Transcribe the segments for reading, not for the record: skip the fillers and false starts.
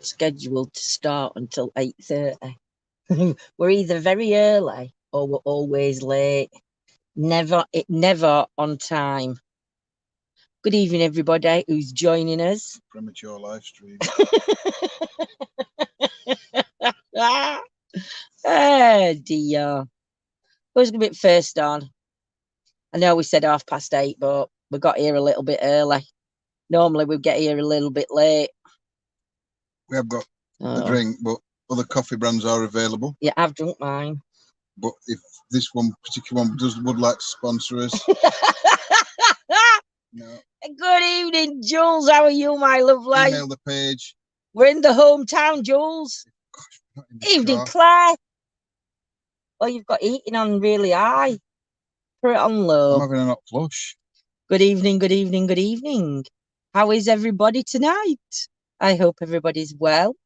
scheduled to start until 8:30. We're either very early or we're always late. Never on time. Good evening, everybody who's joining us. Premature live stream. Oh dear. Who's going to be first on? I know we said 8:30, but we got here a little bit early. Normally we get here a little bit late. We have got a drink, but other coffee brands are available. Yeah, I've drunk mine. But if this one particular one would like to sponsor us. No. Good evening, Jules. How are you, my lovely? Email the page. We're in the hometown, Jules. Gosh, evening, Claire. Oh, you've got eating on really high. Put it on low. I'm having a hot flush. Good evening, good evening, good evening. How is everybody tonight? I hope everybody's well.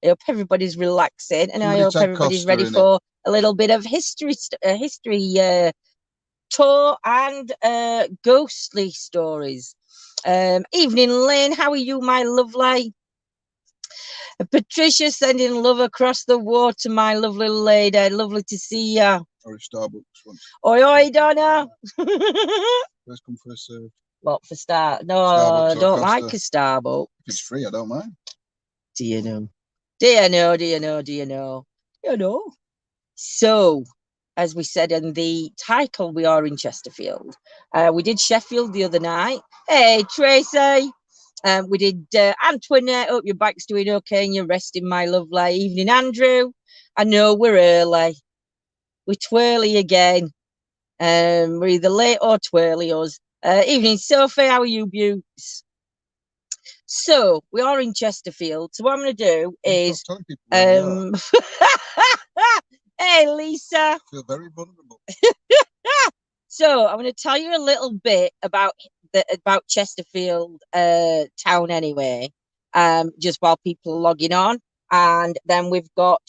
I hope everybody's relaxing, and I hope everybody's ready for a little bit of history tour and ghostly stories. Evening, Lynn. How are you, my lovely? Patricia sending love across the water, my lovely lady. Lovely to see you. Or a Starbucks one. Oi, Donna. First come, first served. What for start? No, I don't like a Starbucks. If it's free, I don't mind. Do you know? Do you know? Do you know? Do you know? You know. So, as we said in the title, we are in Chesterfield. We did Sheffield the other night. Hey, Tracy. We did Antoinette. Hope your back's doing okay and you're resting, my lovely. Evening, Andrew. I know we're early. We're twirly again. We're either late or twirly us. Evening, Sophie. How are you, Bukes? So we are in Chesterfield. So what I'm going to do is, hey, Lisa. I feel very vulnerable. So I'm going to tell you a little bit about Chesterfield town anyway, just while people are logging on. And then we've got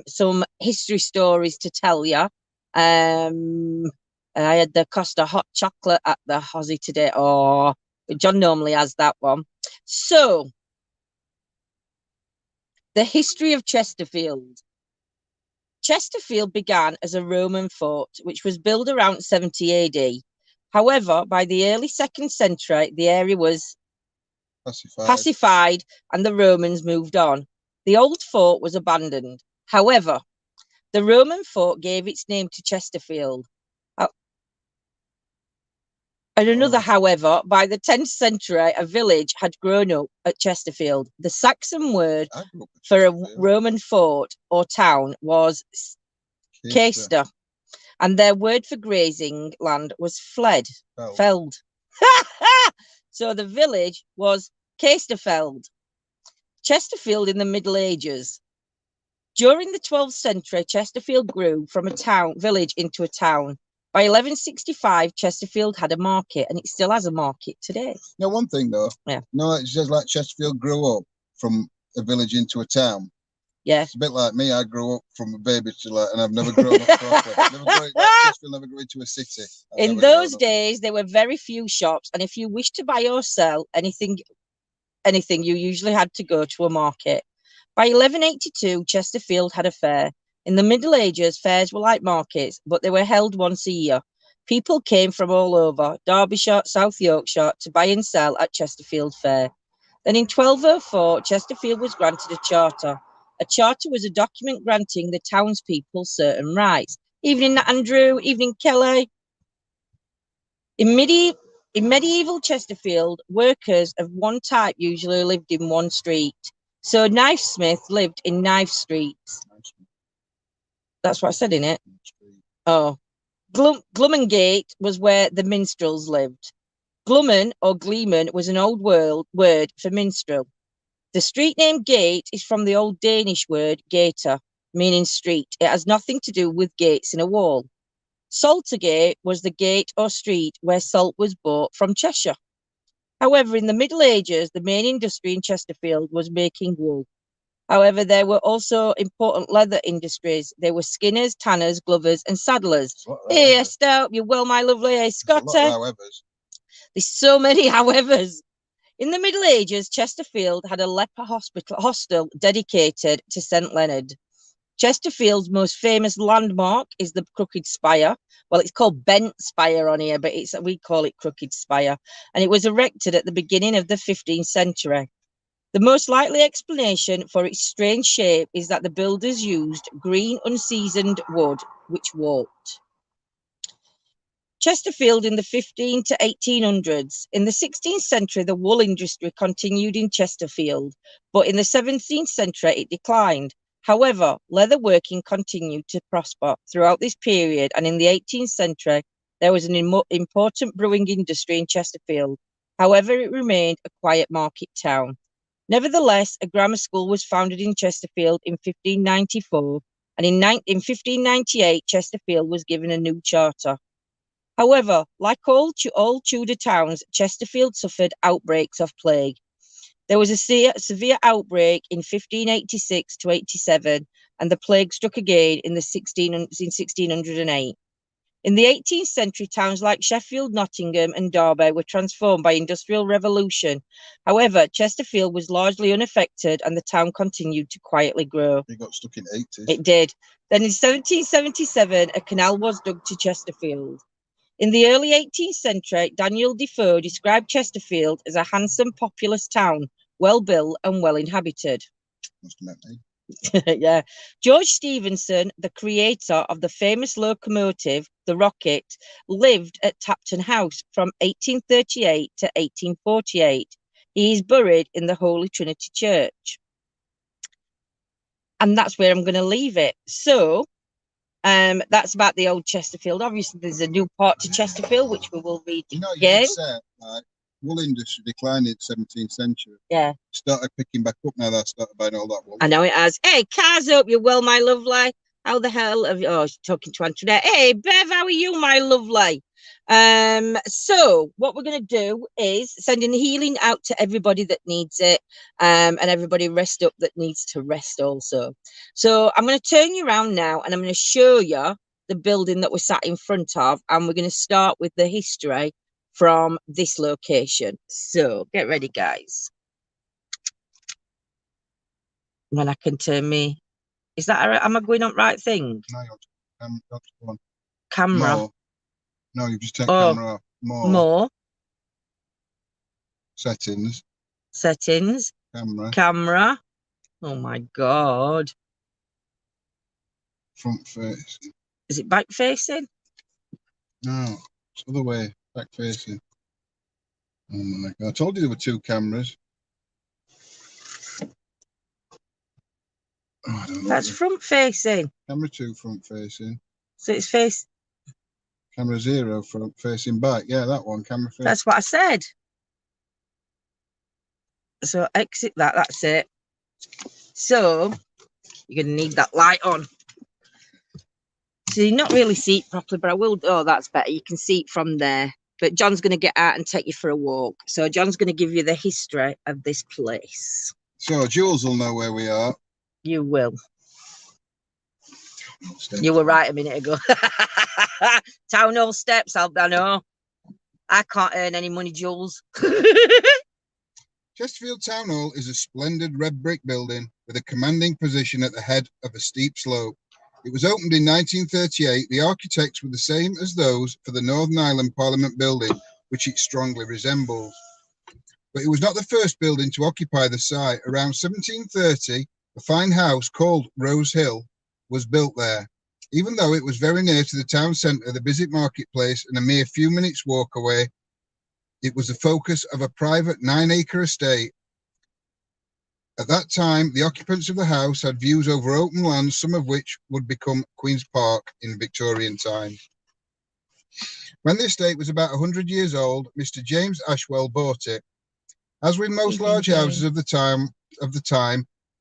some history stories to tell you. I had the Costa hot chocolate at the Hozzy today. Oh, John normally has that one. So, the history of Chesterfield. Chesterfield began as a Roman fort, which was built around 70 AD. However, by the early 2nd century, the area was pacified and the Romans moved on. The old fort was abandoned. However, the Roman fort gave its name to Chesterfield. And another, however, by the 10th century, a village had grown up at Chesterfield. The Saxon word for a Roman fort or town was Caster, and their word for grazing land was feld. So the village was Casterfeld. Chesterfield in the Middle Ages. During the 12th century, Chesterfield grew from a village into a town. By 1165, Chesterfield had a market, and it still has a market today. Now, one thing though, it says like Chesterfield grew up from a village into a town. Yeah, it's a bit like me. I grew up from a baby to and I've never grown up properly. Chesterfield never grew into a city. In those days, there were very few shops, and if you wished to buy or sell anything, you usually had to go to a market. By 1182, Chesterfield had a fair. In the Middle Ages, fairs were like markets, but they were held once a year. People came from all over, Derbyshire, South Yorkshire, to buy and sell at Chesterfield Fair. Then in 1204, Chesterfield was granted a charter. A charter was a document granting the townspeople certain rights. Evening, Andrew. Evening, Kelly. In medieval Chesterfield, workers of one type usually lived in one street. So knifesmith lived in Knife Streets. That's what I said in it. Oh. Glumengate was where the minstrels lived. Glummen or Gleeman was an old word for minstrel. The street name Gate is from the old Danish word gater, meaning street. It has nothing to do with gates in a wall. Saltergate was the gate or street where salt was bought from Cheshire. However, in the Middle Ages, the main industry in Chesterfield was making wool. However, there were also important leather industries. There were skinners, tanners, glovers, and saddlers. Hey, Estelle, you're well, my lovely. Hey, Scotty. There's so many howevers. In the Middle Ages, Chesterfield had a leper hostel dedicated to St. Leonard. Chesterfield's most famous landmark is the Crooked Spire. Well, it's called Bent Spire on here, but we call it Crooked Spire. And it was erected at the beginning of the 15th century. The most likely explanation for its strange shape is that the builders used green, unseasoned wood, which warped. Chesterfield in the 15 to 1800s. In the 16th century, the wool industry continued in Chesterfield, but in the 17th century, it declined. However, leather working continued to prosper throughout this period, and in the 18th century, there was an important brewing industry in Chesterfield. However, it remained a quiet market town. Nevertheless, a grammar school was founded in Chesterfield in 1594, and in 1598, Chesterfield was given a new charter. However, like all Tudor towns, Chesterfield suffered outbreaks of plague. There was a severe outbreak in 1586 to 87, and the plague struck again in 1608. In the 18th century, towns like Sheffield, Nottingham, and Derby were transformed by industrial revolution. However, Chesterfield was largely unaffected, and the town continued to quietly grow. It got stuck in 80s. It did. Then in 1777, a canal was dug to Chesterfield. In the early 18th century, Daniel Defoe described Chesterfield as a handsome, populous town, well-built and well-inhabited. Must have met me. Yeah. George Stephenson, the creator of the famous locomotive, the Rocket, lived at Tapton House from 1838 to 1848. He is buried in the Holy Trinity Church. And that's where I'm going to leave it. So, that's about the old Chesterfield. Obviously, there's a new part to Chesterfield, which we will read again. Wool industry declined in the 17th century. Yeah. Started picking back up now that I started buying all that wool. I know it has. Hey, Cars, hope you're well, my lovely. How the hell have you? Oh, she's talking to Antoinette. Hey, Bev, how are you, my lovely? So what we're going to do is sending the healing out to everybody that needs it, and everybody rest up that needs to rest also. So I'm going to turn you around now, and I'm going to show you the building that we're sat in front of, and we're going to start with the history from this location. So get ready, guys. And then I can turn me. Is that? Am I going on right thing? No, you're on. Camera. More. No, you just take camera off. More. Settings. Settings. Camera. Oh my God. Front facing. Is it back facing? No, it's the other way. Back facing. Oh my God. I told you there were two cameras. Oh, I don't know. That's front facing. Camera 2 front facing. So it's face. Camera 0 front facing back. Yeah, that one. Camera facing. That's what I said. So exit that. That's it. So you're going to need that light on. So you not really see it properly, but I will. Oh, that's better. You can see it from there. But John's going to get out and take you for a walk. So John's going to give you the history of this place. So Jules will know where we are. You will. You were right a minute ago. Town hall steps. I know. I can't earn any money, Jules. Chesterfield Town Hall is a splendid red brick building with a commanding position at the head of a steep slope. It was opened in 1938. The architects were the same as those for the Northern Ireland Parliament building, which it strongly resembles. But it was not the first building to occupy the site. Around 1730, a fine house called Rose Hill was built there. Even though it was very near to the town centre, the busy marketplace, and a mere few minutes' walk away, it was the focus of a private 9-acre estate. At that time, the occupants of the house had views over open lands, some of which would become Queen's Park in Victorian times. When the estate was about 100 years old, Mr. James Ashwell bought it. As with most large houses of the time,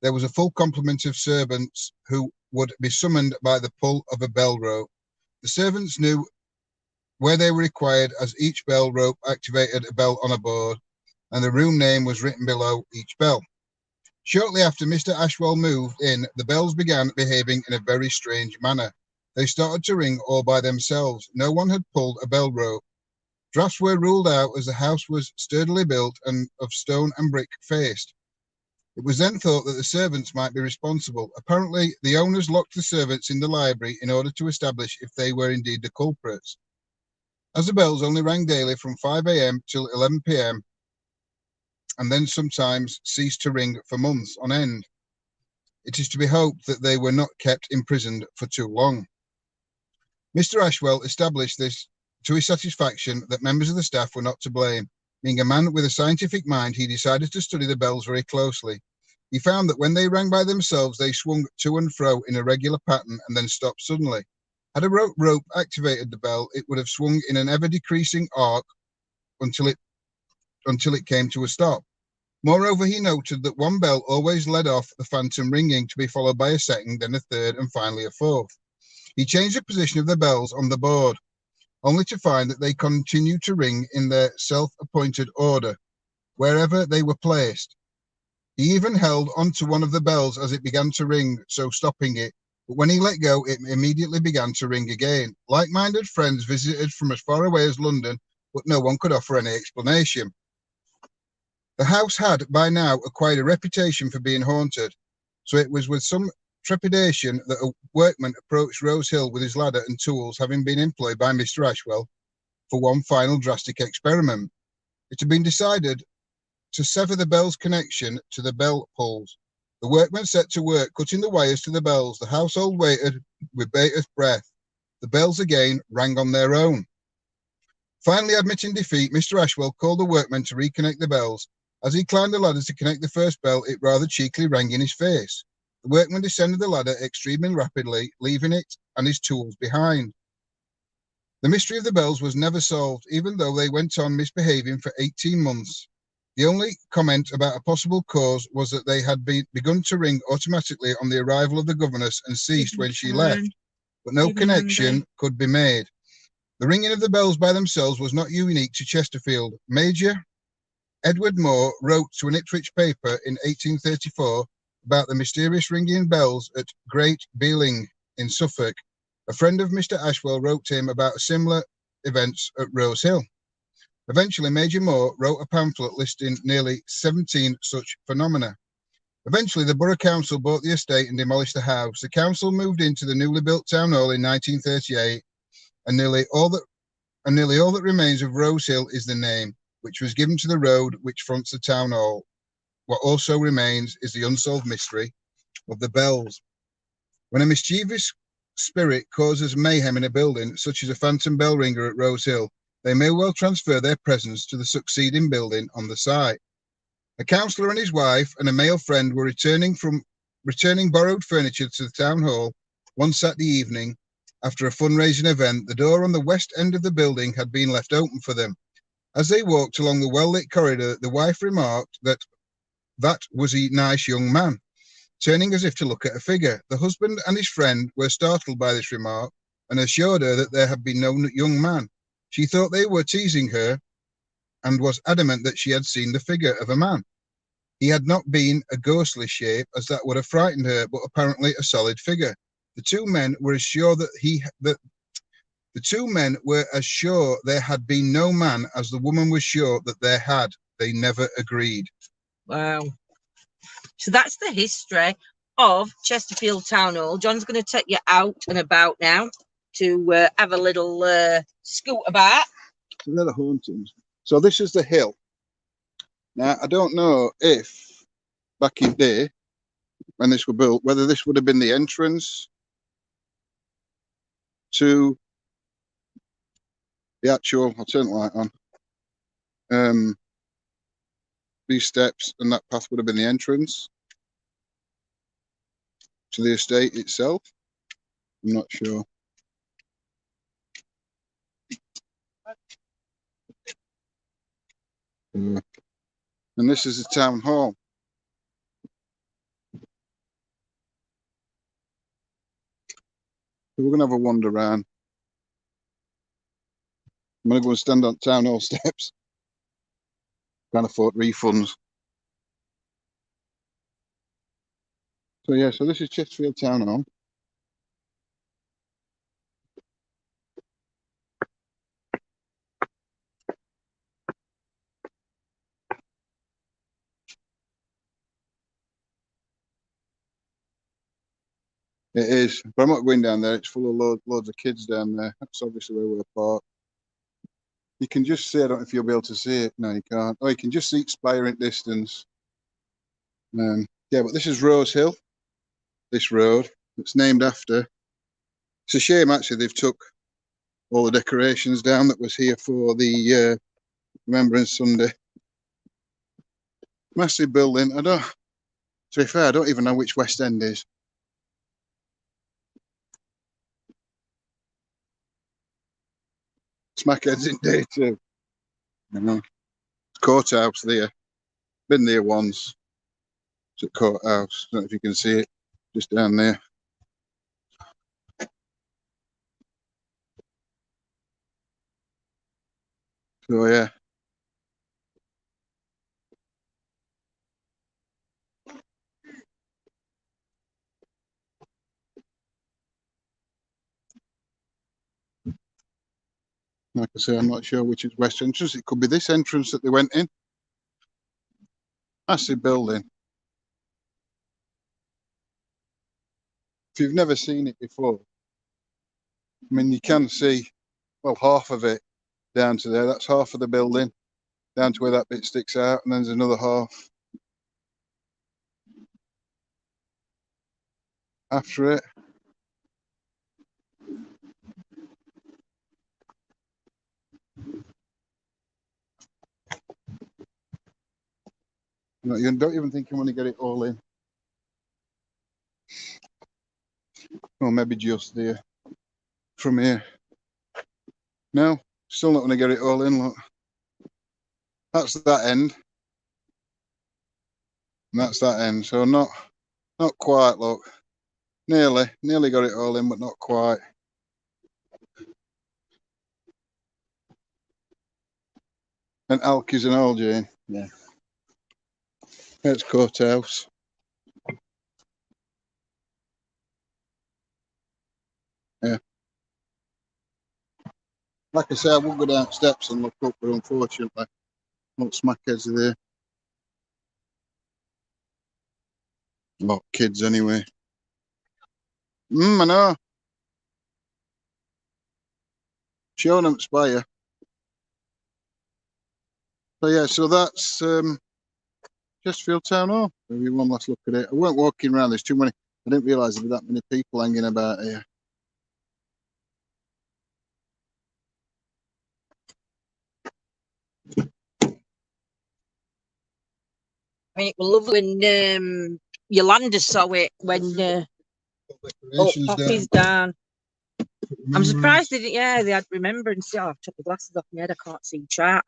there was a full complement of servants who would be summoned by the pull of a bell rope. The servants knew where they were required, as each bell rope activated a bell on a board, and the room name was written below each bell. Shortly after Mr. Ashwell moved in, the bells began behaving in a very strange manner. They started to ring all by themselves. No one had pulled a bell rope. Drafts were ruled out as the house was sturdily built and of stone and brick faced. It was then thought that the servants might be responsible. Apparently, the owners locked the servants in the library in order to establish if they were indeed the culprits. As the bells only rang daily from 5 a.m. till 11 p.m., and then sometimes ceased to ring for months on end, it is to be hoped that they were not kept imprisoned for too long. Mr. Ashwell established this to his satisfaction that members of the staff were not to blame. Being a man with a scientific mind, he decided to study the bells very closely. He found that when they rang by themselves, they swung to and fro in a regular pattern and then stopped suddenly. Had a rope activated the bell, it would have swung in an ever-decreasing arc until it came to a stop. Moreover, he noted that one bell always led off the phantom ringing, to be followed by a second, then a third, and finally a fourth. He changed the position of the bells on the board, only to find that they continued to ring in their self-appointed order, wherever they were placed. He even held onto one of the bells as it began to ring, so stopping it, but when he let go, it immediately began to ring again. Like-minded friends visited from as far away as London, but no one could offer any explanation. The house had, by now, acquired a reputation for being haunted, so it was with some trepidation that a workman approached Rose Hill with his ladder and tools, having been employed by Mr. Ashwell for one final drastic experiment. It had been decided to sever the bell's connection to the bell pulls. The workmen set to work cutting the wires to the bells. The household waited with bated breath. The bells again rang on their own. Finally admitting defeat, Mr. Ashwell called the workmen to reconnect the bells. As he climbed the ladder to connect the first bell, it rather cheekily rang in his face. The workman descended the ladder extremely rapidly, leaving it and his tools behind. The mystery of the bells was never solved, even though they went on misbehaving for 18 months. The only comment about a possible cause was that they had begun to ring automatically on the arrival of the governess and ceased when she left, but no connection could be made. The ringing of the bells by themselves was not unique to Chesterfield. Major Edward Moore wrote to an Ipswich paper in 1834 about the mysterious ringing bells at Great Bealing in Suffolk. A friend of Mr. Ashwell wrote to him about similar events at Rose Hill. Eventually, Major Moore wrote a pamphlet listing nearly 17 such phenomena. Eventually, the Borough Council bought the estate and demolished the house. The council moved into the newly built town hall in 1938, and nearly all that remains of Rose Hill is the name, which was given to the road which fronts the town hall. What also remains is the unsolved mystery of the bells. When a mischievous spirit causes mayhem in a building, such as a phantom bell ringer at Rose Hill, they may well transfer their presence to the succeeding building on the site. A councillor and his wife and a male friend were returning borrowed furniture to the town hall one Saturday evening after a fundraising event. The door on the west end of the building had been left open for them. As they walked along the well-lit corridor, the wife remarked that was a nice young man, turning as if to look at a figure. The husband and his friend were startled by this remark and assured her that there had been no young man. She thought they were teasing her and was adamant that she had seen the figure of a man. He had not been a ghostly shape, as that would have frightened her, but apparently a solid figure. The two men were as sure there had been no man as the woman was sure that there had. They never agreed. Wow. So that's the history of Chesterfield Town Hall. John's going to take you out and about now to have a little scoot about. So they're the hauntings. So this is the hill. Now, I don't know if back in day, when this was built, whether this would have been the entrance to the actual, I'll turn the light on, these steps and that path would have been the entrance to the estate itself. I'm not sure. And this is the town hall. So we're going to have a wander around. I'm going to go and stand on town hall steps. Can't afford refunds. So yeah, so this is Chesterfield Town Hall. It is, but I'm not going down there. It's full of loads of kids down there. That's obviously where we're parked. You can just see, I don't know if you'll be able to see it. No, you can't. Oh, you can just see Spire in distance. Yeah, but this is Rose Hill, this road. It's named after. It's a shame, actually, they've took all the decorations down that was here for the Remembrance Sunday. Massive building. To be fair, I don't even know which West End is. Smackheads indeed too. You know, courthouse there. Been there once. It's at courthouse. Don't know if you can see it, just down there. So yeah. Like I say, I'm not sure which is West entrance. It could be this entrance that they went in. Massive building. If you've never seen it before, I mean, you can see, well, half of it down to there. That's half of the building, down to where that bit sticks out, and then there's another half after it. You don't even think you want to get it all in. Or maybe just there. From here. No, still not going to get it all in. Look, that's that end, and that's that end. So not quite. Look, nearly got it all in, but not quite. And Alkies and all, Jane. Yeah. It's courthouse. Yeah. Like I say, I would go down steps and look up, but unfortunately, not smackheads are there. A lot of kids anyway. I know. Showing them Spire. So yeah, so that's Chesterfield Town Hall. Maybe one last look at it. I weren't walking around. There's too many. I didn't realise there were that many people hanging about here. I mean, it was lovely when Yolanda saw it when Poppy's down. I'm surprised they didn't. Yeah, they had remembrance. Oh, I've took the glasses off my head. I can't see chat.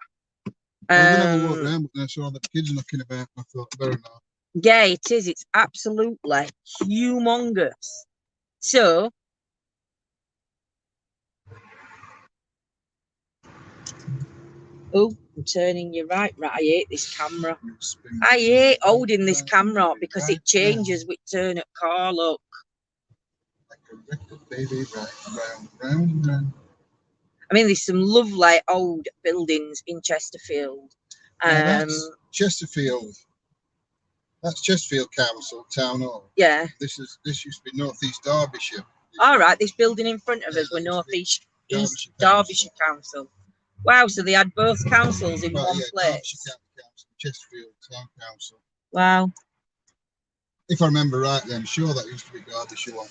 I'm gonna have a walk around, but I saw the kids knocking about. I thought, better not. Yeah, it is. It's absolutely humongous. So, oh, I'm turning you right. I hate this camera. I hate holding this camera up because it changes with turn at car. Look. Like a record, baby, round. I mean, there's some lovely old buildings in Chesterfield. That's Chesterfield. That's Chesterfield Council Town Hall. Yeah. This used to be North East Derbyshire. All right, this building in front of us were North East Derbyshire Council. Wow, so they had both councils in one place. Derbyshire Council, Chesterfield Town Council. Wow. If I remember right, then I'm sure that used to be Derbyshire one.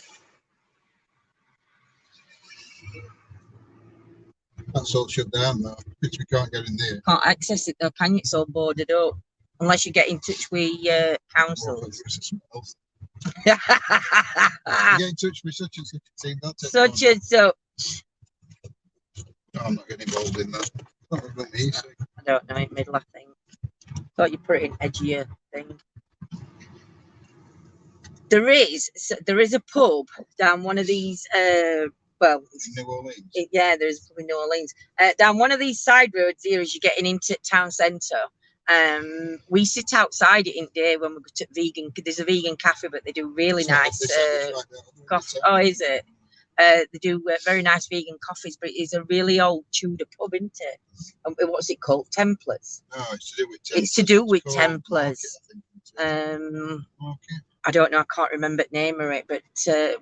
That's all shut down now because we can't get in there. Can't access it though, can you? It's all boarded up. Unless you get in touch with councils. Get in touch with such and such a team. Such and such. No, I'm not getting involved in that. Not about me, so. I don't know, in middle, I think. Thought you put it in edgier thing. There is a pub down one of these well, New Orleans. There's a pub in New Orleans. Down one of these side roads here as you're getting into town centre. We sit outside it in day when we go to vegan. There's a vegan cafe, but they do really nice coffee. Oh, is it? They do very nice vegan coffees, but it's a really old Tudor pub, isn't it? What's it called? Templars. No, it's to do with Templars. It's to do with Templars. Market. I don't know, I can't remember the name of it, but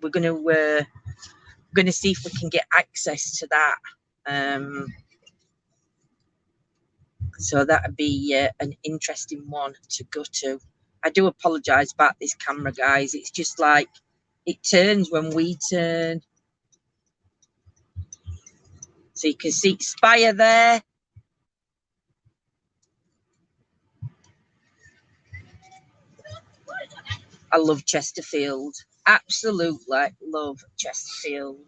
we're gonna see if we can get access to that. So that'd be an interesting one to go to. I do apologise about this camera, guys. It's just like it turns when we turn. So you can see Spire there. I love Chesterfield. Absolutely love Chesterfield.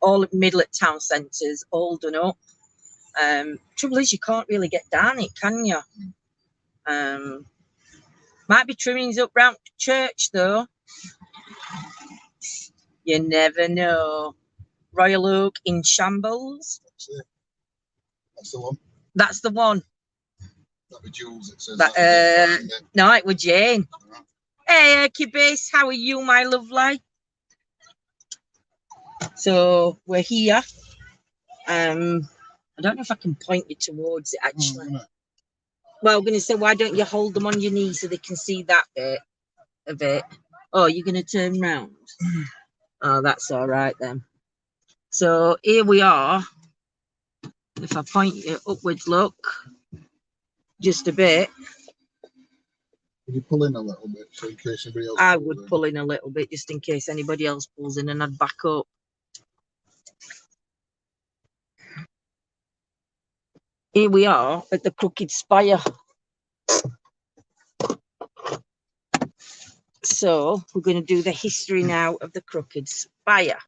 All middle at town centres, all done up. Trouble is, you can't really get down it, can you? Might be trimmings up round church though. You never know. Royal Oak in shambles. That's the one. That's the one. That was Jules. It says that, no, it was Jane. Right. Hey, Kibis, how are you, my lovely? So we're here. I don't know if I can point you towards it actually. Well, I'm going to say, why don't you hold them on your knees so they can see that bit of it? Oh, you're going to turn round? Oh, that's all right then. So here we are. If I point you upwards, look, just a bit. Would you pull in a little bit so in case anybody else? I would pull in a little bit just in case anybody else pulls in, and I'd back up. Here we are at the Crooked Spire. So we're going to do the history now of the Crooked Spire.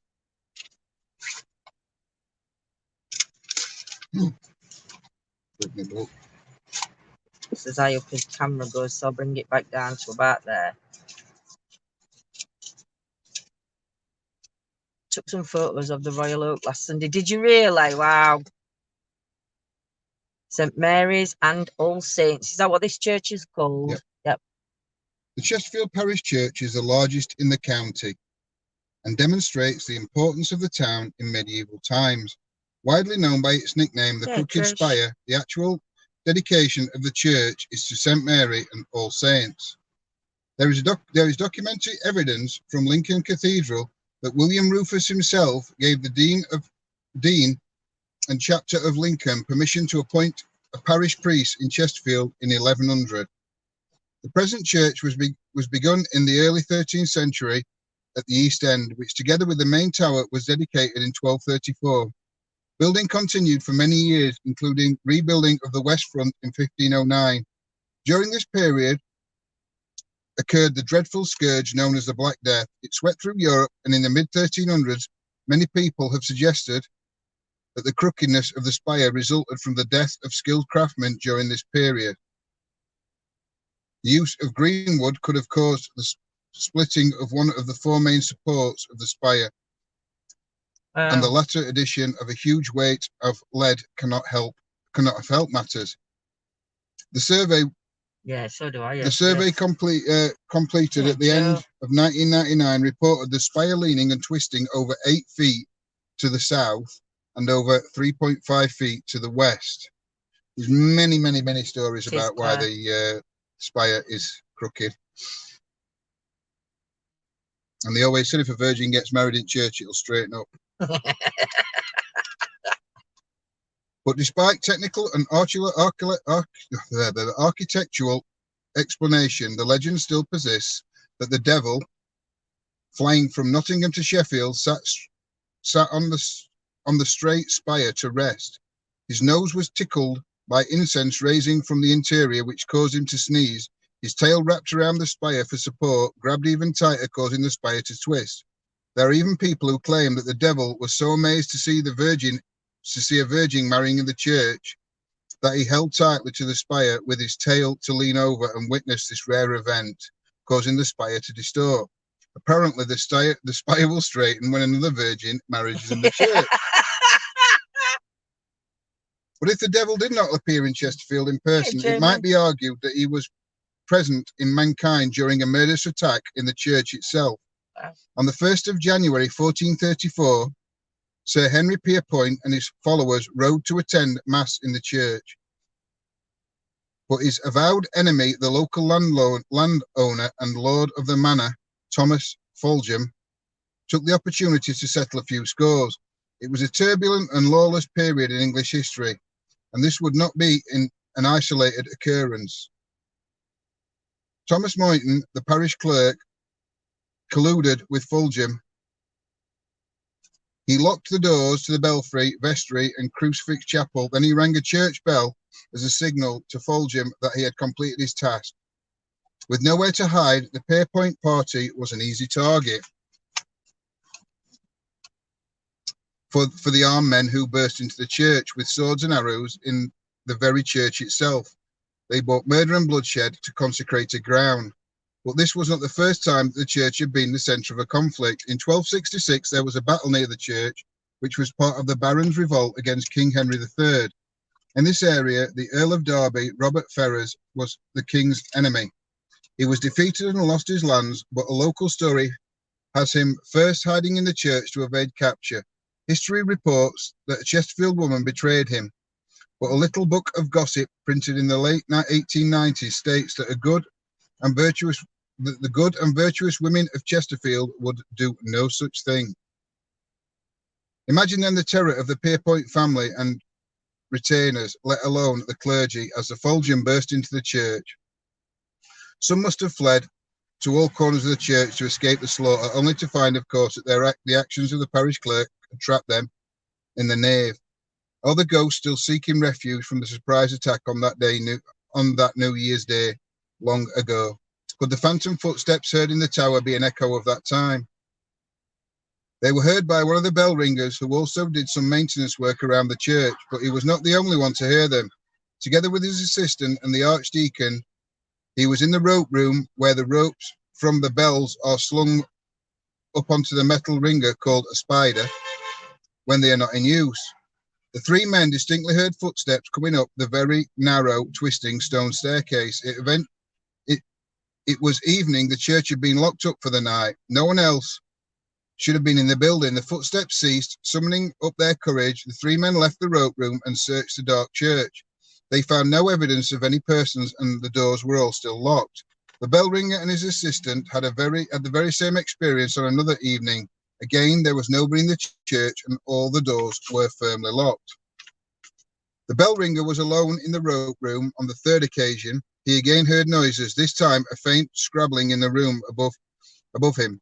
This is high up as camera goes, so I'll bring it back down to about there. Took some photos of the Royal Oak last Sunday. Did you really? Wow. St Mary's and All Saints. Is that what this church is called? Yep. Yep. The Chesterfield Parish Church is the largest in the county and demonstrates the importance of the town in medieval times. Widely known by its nickname, the Crooked Spire, the actual dedication of the church is to St Mary and All Saints. There is documentary evidence from Lincoln Cathedral that William Rufus himself gave the Dean and Chapter of Lincoln permission to appoint a parish priest in Chesterfield in 1100. The present church was begun in the early 13th century at the East End, which together with the main tower was dedicated in 1234. Building continued for many years, including rebuilding of the west front in 1509. During this period occurred the dreadful scourge known as the Black Death. It swept through Europe, and in the mid-1300s, many people have suggested that the crookedness of the spire resulted from the death of skilled craftsmen during this period. The use of green wood could have caused the splitting of one of the four main supports of the spire, and the latter addition of a huge weight of lead cannot have helped matters. The survey, so do I. The survey completed at the end of 1999 reported the spire leaning and twisting over 8 feet to the south and over 3.5 feet to the west. There's many stories about why the spire is crooked. And they always said if a virgin gets married in church, it'll straighten up. But despite technical and architectural explanation, the legend still persists that the devil, flying from Nottingham to Sheffield, sat on the straight spire to rest. His nose was tickled by incense raising from the interior, which caused him to sneeze. His tail wrapped around the spire for support, grabbed even tighter, causing the spire to twist. There are even people who claim that the devil was so amazed to see a virgin marrying in the church that he held tightly to the spire with his tail to lean over and witness this rare event, causing the spire to distort. Apparently, the spire will straighten when another virgin marries in the church. But if the devil did not appear in Chesterfield in person, it might be argued that he was present in mankind during a murderous attack in the church itself. On the 1st of January 1434, Sir Henry Pierpoint and his followers rode to attend Mass in the church. but his avowed enemy, the local landowner and lord of the manor, Thomas Foljambe, took the opportunity to settle a few scores. It was a turbulent and lawless period in English history, and this would not be an isolated occurrence. Thomas Moyton, the parish clerk, colluded with Foljambe. He locked the doors to the belfry, vestry, and crucifix chapel. Then he rang a church bell as a signal to Foljambe that he had completed his task. With nowhere to hide, the Pierpoint party was an easy target for the armed men who burst into the church with swords and arrows in the very church itself. They brought murder and bloodshed to consecrated ground. But this was not the first time that the church had been the centre of a conflict. In 1266, there was a battle near the church, which was part of the Barons' revolt against King Henry III. In this area, the Earl of Derby, Robert Ferrers, was the king's enemy. He was defeated and lost his lands, but a local story has him first hiding in the church to evade capture. History reports that a Chesterfield woman betrayed him, but a little book of gossip printed in the late 1890s states that the good and virtuous women of Chesterfield would do no such thing. Imagine then the terror of the Pierpoint family and retainers, let alone the clergy, as the Foljambe burst into the church. Some must have fled to all corners of the church to escape the slaughter, only to find, of course, that the actions of the parish clerk had trapped them in the nave. Are the ghosts still seeking refuge from the surprise attack on that New Year's Day long ago? Could the phantom footsteps heard in the tower be an echo of that time? They were heard by one of the bell ringers, who also did some maintenance work around the church, but he was not the only one to hear them. Together with his assistant and the archdeacon, he was in the rope room where the ropes from the bells are slung up onto the metal ringer called a spider when they are not in use. The three men distinctly heard footsteps coming up the very narrow, twisting stone staircase. It was evening. The church had been locked up for the night. No one else should have been in the building. The footsteps ceased. Summoning up their courage, the three men left the rope room and searched the dark church. They found no evidence of any persons, and the doors were all still locked. The bell ringer and his assistant had the very same experience on another evening. Again, there was nobody in the church, and all the doors were firmly locked. The bell ringer was alone in the rope room on the third occasion. He again heard noises, this time a faint scrabbling in the room above him,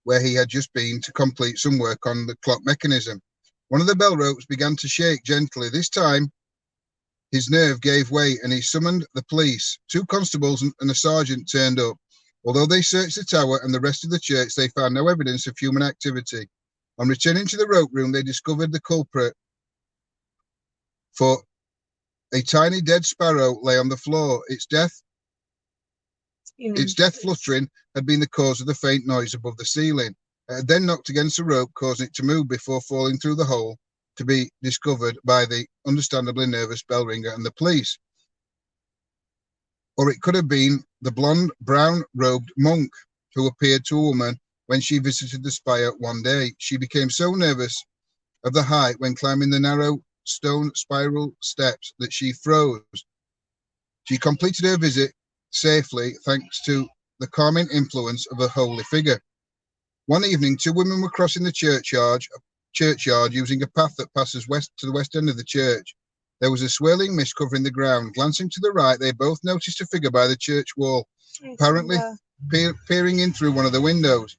where he had just been to complete some work on the clock mechanism. One of the bell ropes began to shake gently. This time, his nerve gave way and he summoned the police. 2 constables and a sergeant turned up. Although they searched the tower and the rest of the church, they found no evidence of human activity. On returning to the rope room, they discovered the culprit, for a tiny dead sparrow lay on the floor. Its death fluttering had been the cause of the faint noise above the ceiling. It had then knocked against the rope, causing it to move before falling through the hole, to be discovered by the understandably nervous bell ringer and the police. Or it could have been the blonde, brown-robed monk who appeared to a woman when she visited the spire one day. She became so nervous of the height when climbing the narrow stone spiral steps that she froze. She completed her visit safely thanks to the calming influence of a holy figure. One evening, 2 women were crossing the churchyard using a path that passes west to the west end of the church. There was a swirling mist covering the ground. Glancing to the right, they both noticed a figure by the church wall, apparently peering in through one of the windows.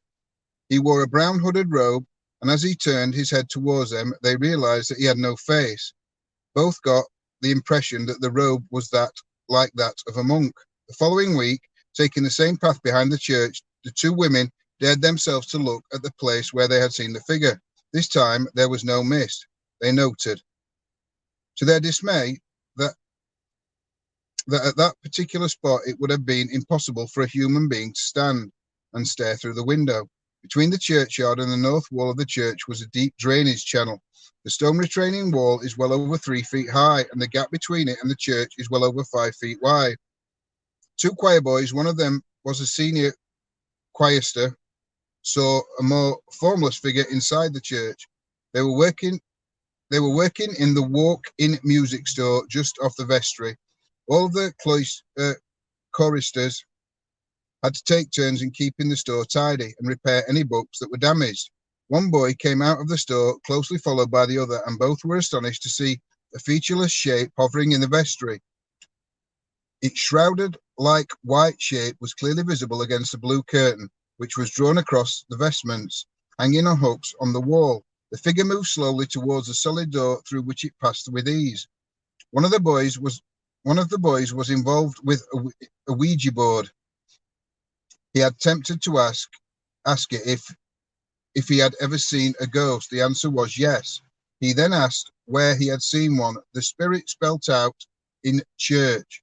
He wore a brown hooded robe, and as he turned his head towards them, they realized that he had no face. Both got the impression that the robe was like that of a monk. The following week, taking the same path behind the church, the 2 women dared themselves to look at the place where they had seen the figure. This time, there was no mist. They noted, to their dismay, that at that particular spot it would have been impossible for a human being to stand and stare through the window. Between the churchyard and the north wall of the church was a deep drainage channel. The stone retaining wall is well over 3 feet high, and the gap between it and the church is well over 5 feet wide. 2 choir boys, one of them was a senior chorister, saw a more formless figure inside the church. They were working in the walk-in music store just off the vestry. All of the choristers had to take turns in keeping the store tidy and repair any books that were damaged. One boy came out of the store, closely followed by the other, and both were astonished to see a featureless shape hovering in the vestry. Its shrouded-like white shape was clearly visible against the blue curtain, which was drawn across the vestments, hanging on hooks on the wall. The figure moved slowly towards the solid door through which it passed with ease. One of the boys was involved with a Ouija board. He had attempted to ask it if he had ever seen a ghost. The answer was yes. He then asked where he had seen one. The spirit spelt out in church.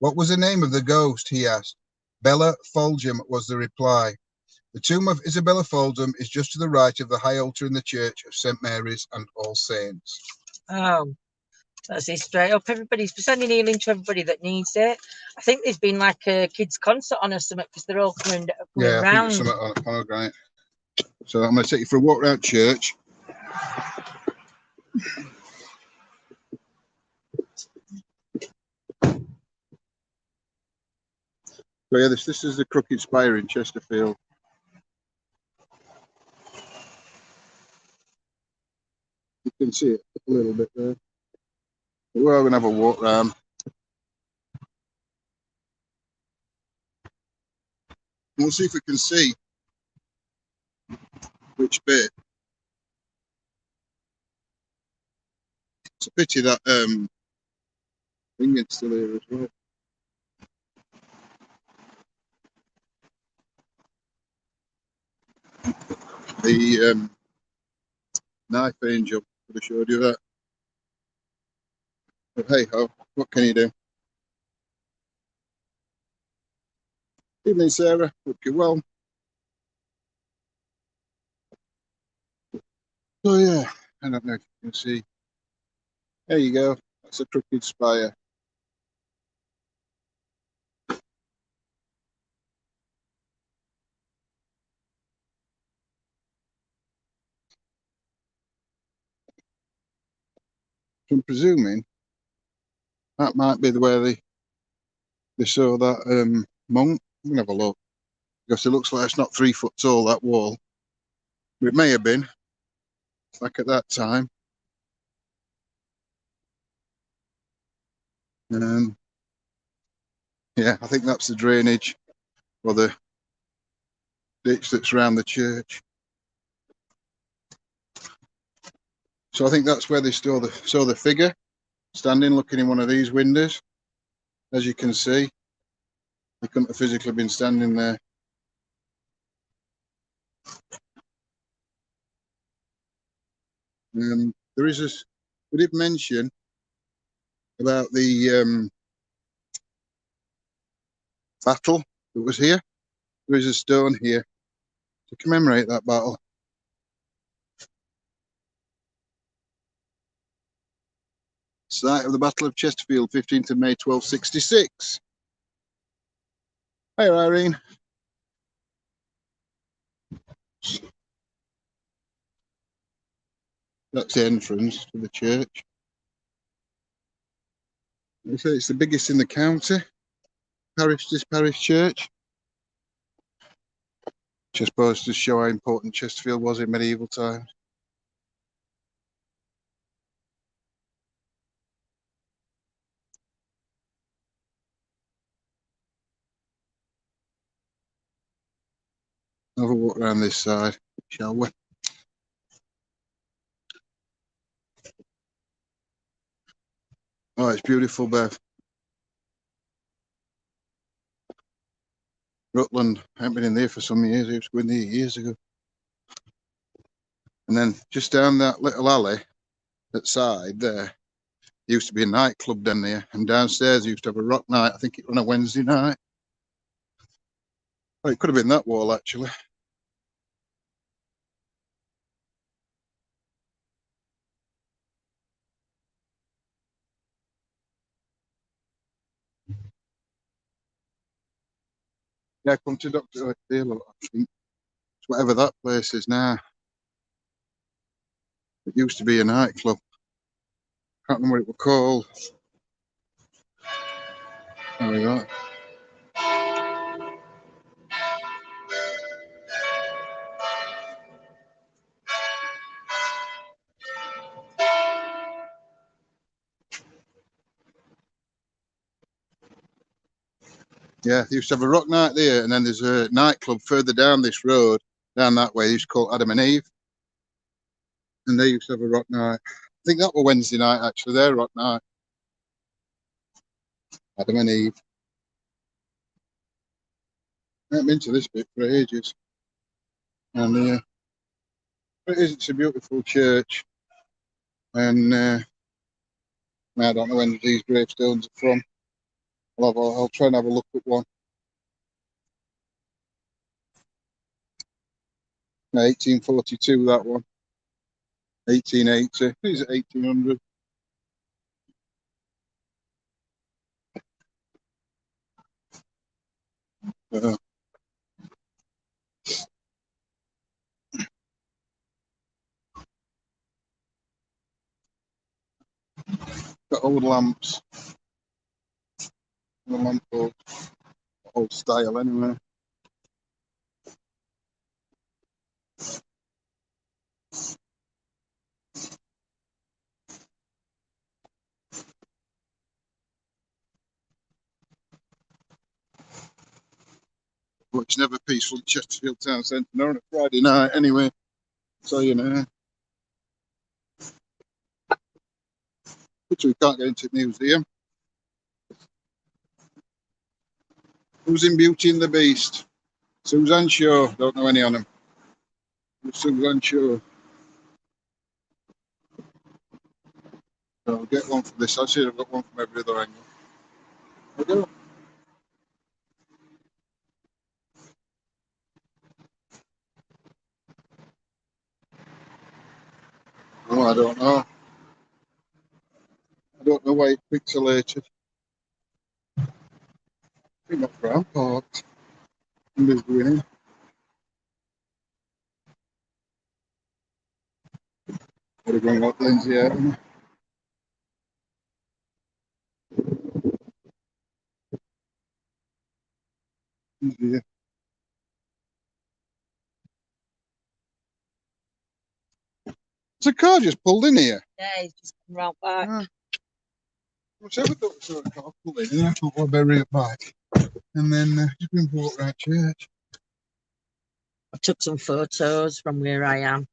What was the name of the ghost? He asked. Bella Foljam was the reply. The tomb of Isabella Foljam is just to the right of the high altar in the church of St. Mary's and All Saints. Oh, that's it straight up. Everybody's sending healing to everybody that needs it. I think there's been like a kids' concert on or something because they're all coming Yeah, I round. think it's something on a pomegranate. So I'm going to take you for a walk around church. So yeah, this is the Crooked Spire in Chesterfield. You can see it a little bit there. We're going to have a walk around. We'll see if we can see which bit. It's a pity that England's still here as well. The knife angel, could have showed you that. But hey ho, what can you do? Evening, Sarah. Hope you're well. So yeah, I don't know if you can see. There you go. That's a Crooked Spire. I'm presuming that might be where they saw that monk. I'm gonna have a look because it looks like it's not 3 foot tall, that wall. But it may have been back at that time. Yeah, I think that's the drainage or the ditch that's around the church. So I think that's where they saw the figure standing, looking in one of these windows. As you can see, they couldn't have physically been standing there. There is this. We did mention about the battle that was here. There is a stone here to commemorate that battle. Site of the Battle of Chesterfield, 15th of May, 1266. Hi, Irene. That's the entrance to the church. They say it's the biggest in the county. This parish church. Which I suppose to show how important Chesterfield was in medieval times. Have a walk around this side, shall we? Oh, it's beautiful, Bev. Rutland. I haven't been in there for some years. I used to go in there years ago. And then just down that little alley, that side there, used to be a nightclub down there. And downstairs used to have a rock night. I think it was on a Wednesday night. Oh, it could have been that wall, actually. Yeah, come to Dr. O'Dale, I think. It's whatever that place is now. It used to be a nightclub. Can't remember what it was called. There we go. Yeah, they used to have a rock night there, and then there's a nightclub further down this road, down that way. They used to call Adam and Eve, and they used to have a rock night. I think that was Wednesday night, actually, their rock night. Adam and Eve. I haven't been to this bit for ages. And it's a beautiful church. And I don't know when these gravestones are from. I'll try and have a look at one. 1842, that one. 1880. Is it 1800? Got old lamps. The lamp old style anyway. But it's never peaceful in Chesterfield town centre, nor on a Friday night anyway. So, you know. Which we can't get into the museum. Who's in Beauty and the Beast? Suzanne Shaw. Don't know any on them. Suzanne Shaw. So I'll get one for this. I see I've got one from every other angle. I do. Oh, I don't know. I don't know why it's pixelated. I think that's brown parked. And there's green. Would have gone like Lindsay out. Yeah. It's a car just pulled in here. Yeah, he's just come round back. Ah. Whichever thought we saw a car pulled in, and I thought I'd bury it back. And then just been brought around church. I took some photos from where I am.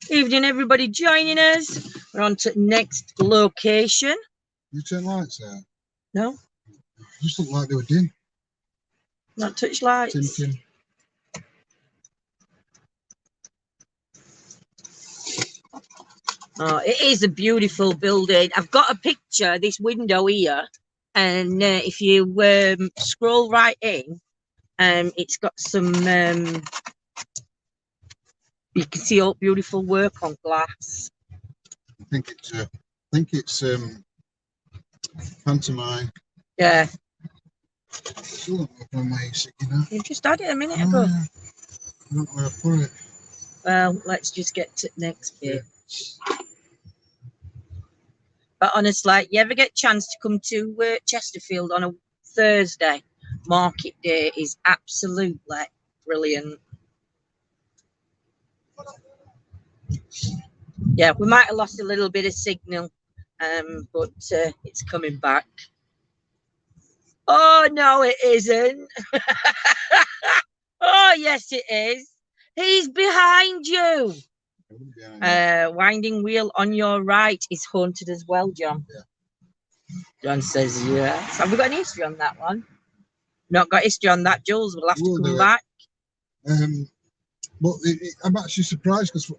Evening, everybody joining us. We're on to next location. You turn lights out? No, Just looked like they were dim. not touch lights. Tintin. Oh, it is a beautiful building. I've got a picture, this window here, and if you scroll right in, it's got some, you can see all beautiful work on glass. I think it's pantomime. Yeah. Still don't know where my sticking out. You just had it a minute ago. Yeah. I don't know where I put it. Well, let's just get to the next bit. But honestly, you ever get a chance to come to Chesterfield on a Thursday, market day is absolutely brilliant. Yeah, we might have lost a little bit of signal, but it's coming back. Oh, no, it isn't. Oh, yes, it is. He's behind you. Winding wheel on your right is haunted as well, John. Yeah. John says yes. Have we got any history on that one? Not got history on that, Jules. We'll have to come back. But I'm actually surprised because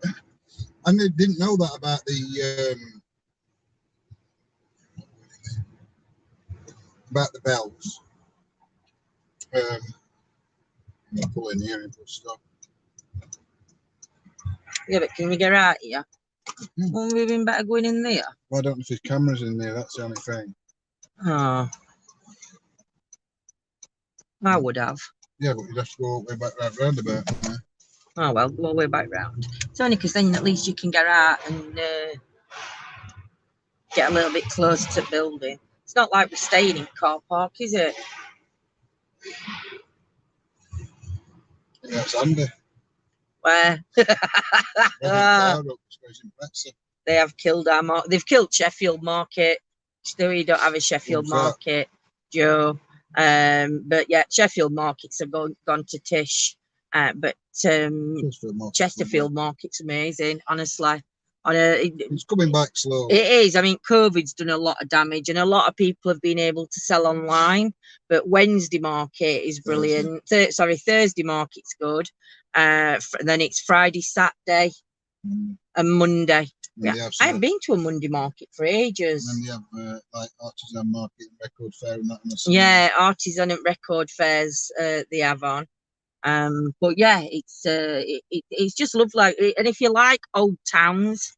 I didn't know that about the bells. I'll pull in here and put stop. Yeah, but can we get out here? Won't we been better going in there? Well, I don't know if there's cameras in there. That's the only thing. Oh, I would have. Yeah, but you'd have to go all the way back round about. Oh well, go all the way back round. It's only because then at least you can get out and get a little bit closer to the building. It's not like we're staying in car park, is it? Yeah, it's handy. Where? They have killed our market. They've killed Sheffield Market. Still, we don't have a Sheffield Market, Joe. But yeah, Sheffield Markets have gone to Tish. But Chesterfield Market's amazing, honestly. It's coming back slow. It is. I mean, COVID's done a lot of damage, and a lot of people have been able to sell online. But Wednesday market is brilliant. Thursday market's good. And then it's Friday, Saturday, and Monday. Yeah, I haven't been to a Monday market for ages. And then they have like artisan market, and record fair, and that. Yeah, artisan and record fairs they have on. But yeah, it's just lovely. And if you like old towns,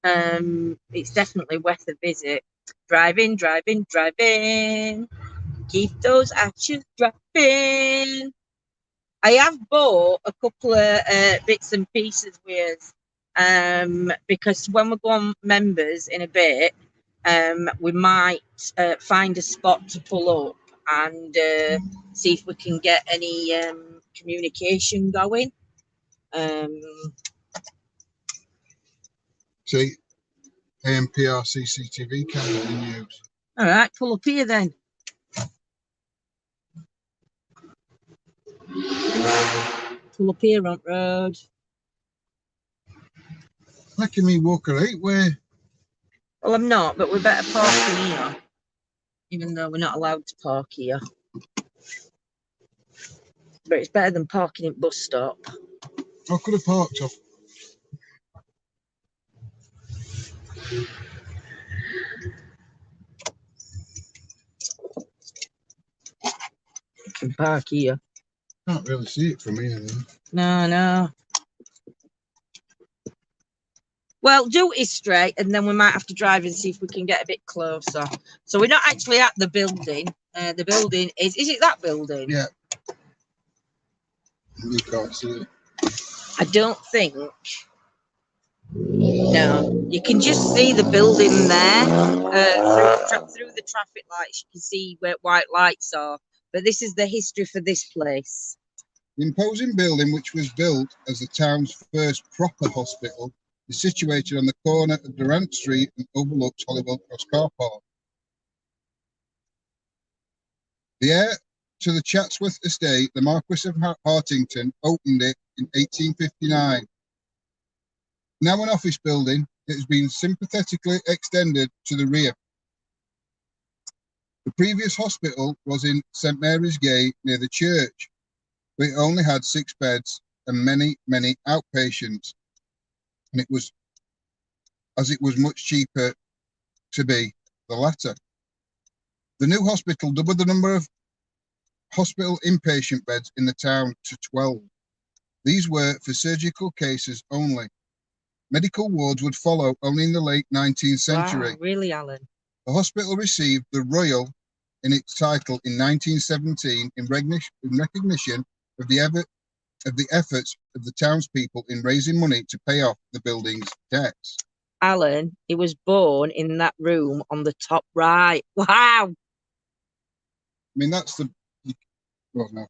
it's definitely worth a visit. Driving. Keep those actions dropping. I have bought a couple of bits and pieces with because when we go on members in a bit, we might find a spot to pull up and see if we can get any communication going. See, AMPR CCTV camera in use. All right, pull up here then. Pull up here on road. Making me walk a right way. Well, I'm not, but we better park in here, even though we're not allowed to park here. But it's better than parking at bus stop. I could have parked off. You can park here. Can't really see it from here, though. No. Well, do it straight, and then we might have to drive and see if we can get a bit closer. So we're not actually at the building. The building is it that building? Yeah. You can't see it. I don't think. No, you can just see the building there through the traffic lights. You can see where white lights are. But this is the history for this place. The imposing building, which was built as the town's first proper hospital, is situated on the corner of Durant Street and overlooks Holywell Cross Car Park. The heir to the Chatsworth estate, the Marquis of Hartington, opened it in 1859. Now an office building, it has been sympathetically extended to the rear. The previous hospital was in St Mary's Gate near the church, but it only had 6 beds and many outpatients. And it was much cheaper to be the latter. The new hospital doubled the number of hospital inpatient beds in the town to 12. These were for surgical cases only. Medical wards would follow only in the late 19th century. Wow, really, Alan? The hospital received the Royal in its title in 1917 in recognition of the efforts of the townspeople in raising money to pay off the building's debts. Alan, he was born in that room on the top right. Wow. I mean, that's the... Well, no.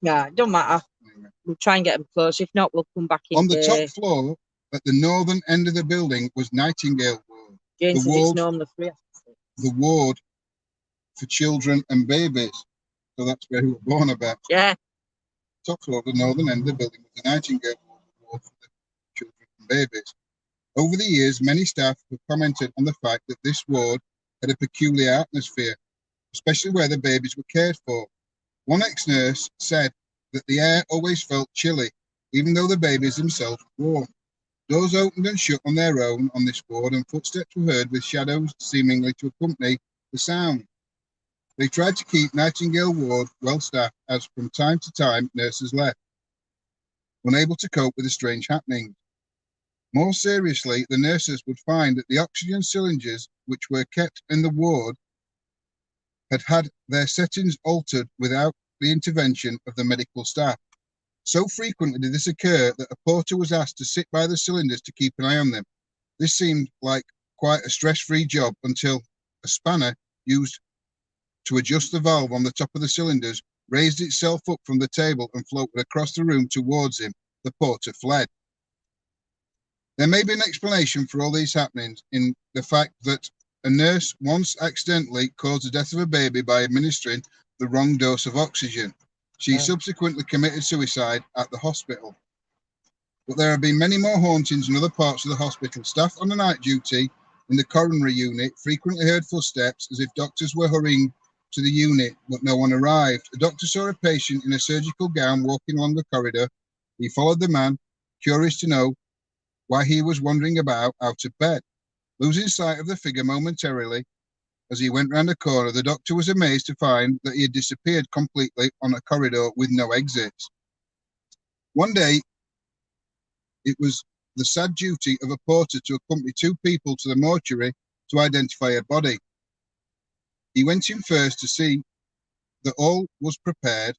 Yeah, it don't matter. Anyway. We'll try and get them close. If not, we'll come back in. On the top floor, at the northern end of the building, was Nightingale Ward. Jane says it's normally 3 offices. The ward for children and babies. So that's where he was born about. Yeah. Top floor, the northern end of the building, was the Nightingale Ward for the children and babies. Over the years, many staff have commented on the fact that this ward had a peculiar atmosphere, especially where the babies were cared for. One ex-nurse said that the air always felt chilly, even though the babies themselves were warm. Doors opened and shut on their own on this ward, and footsteps were heard with shadows seemingly to accompany the sound. They tried to keep Nightingale Ward well staffed, as from time to time nurses left, unable to cope with the strange happenings. More seriously, the nurses would find that the oxygen cylinders which were kept in the ward had their settings altered without the intervention of the medical staff. So frequently did this occur that a porter was asked to sit by the cylinders to keep an eye on them. This seemed like quite a stress-free job until a spanner used to adjust the valve on the top of the cylinders raised itself up from the table and floated across the room towards him. The porter fled. There may be an explanation for all these happenings in the fact that a nurse once accidentally caused the death of a baby by administering the wrong dose of oxygen. She subsequently committed suicide at the hospital. But there have been many more hauntings in other parts of the hospital. Staff on the night duty in the coronary unit frequently heard footsteps as if doctors were hurrying to the unit, but no one arrived. A doctor saw a patient in a surgical gown walking along the corridor. He followed the man, curious to know why he was wandering about out of bed. Losing sight of the figure momentarily as he went round a corner, the doctor was amazed to find that he had disappeared completely on a corridor with no exits. One day, it was the sad duty of a porter to accompany two people to the mortuary to identify a body. He went in first to see that all was prepared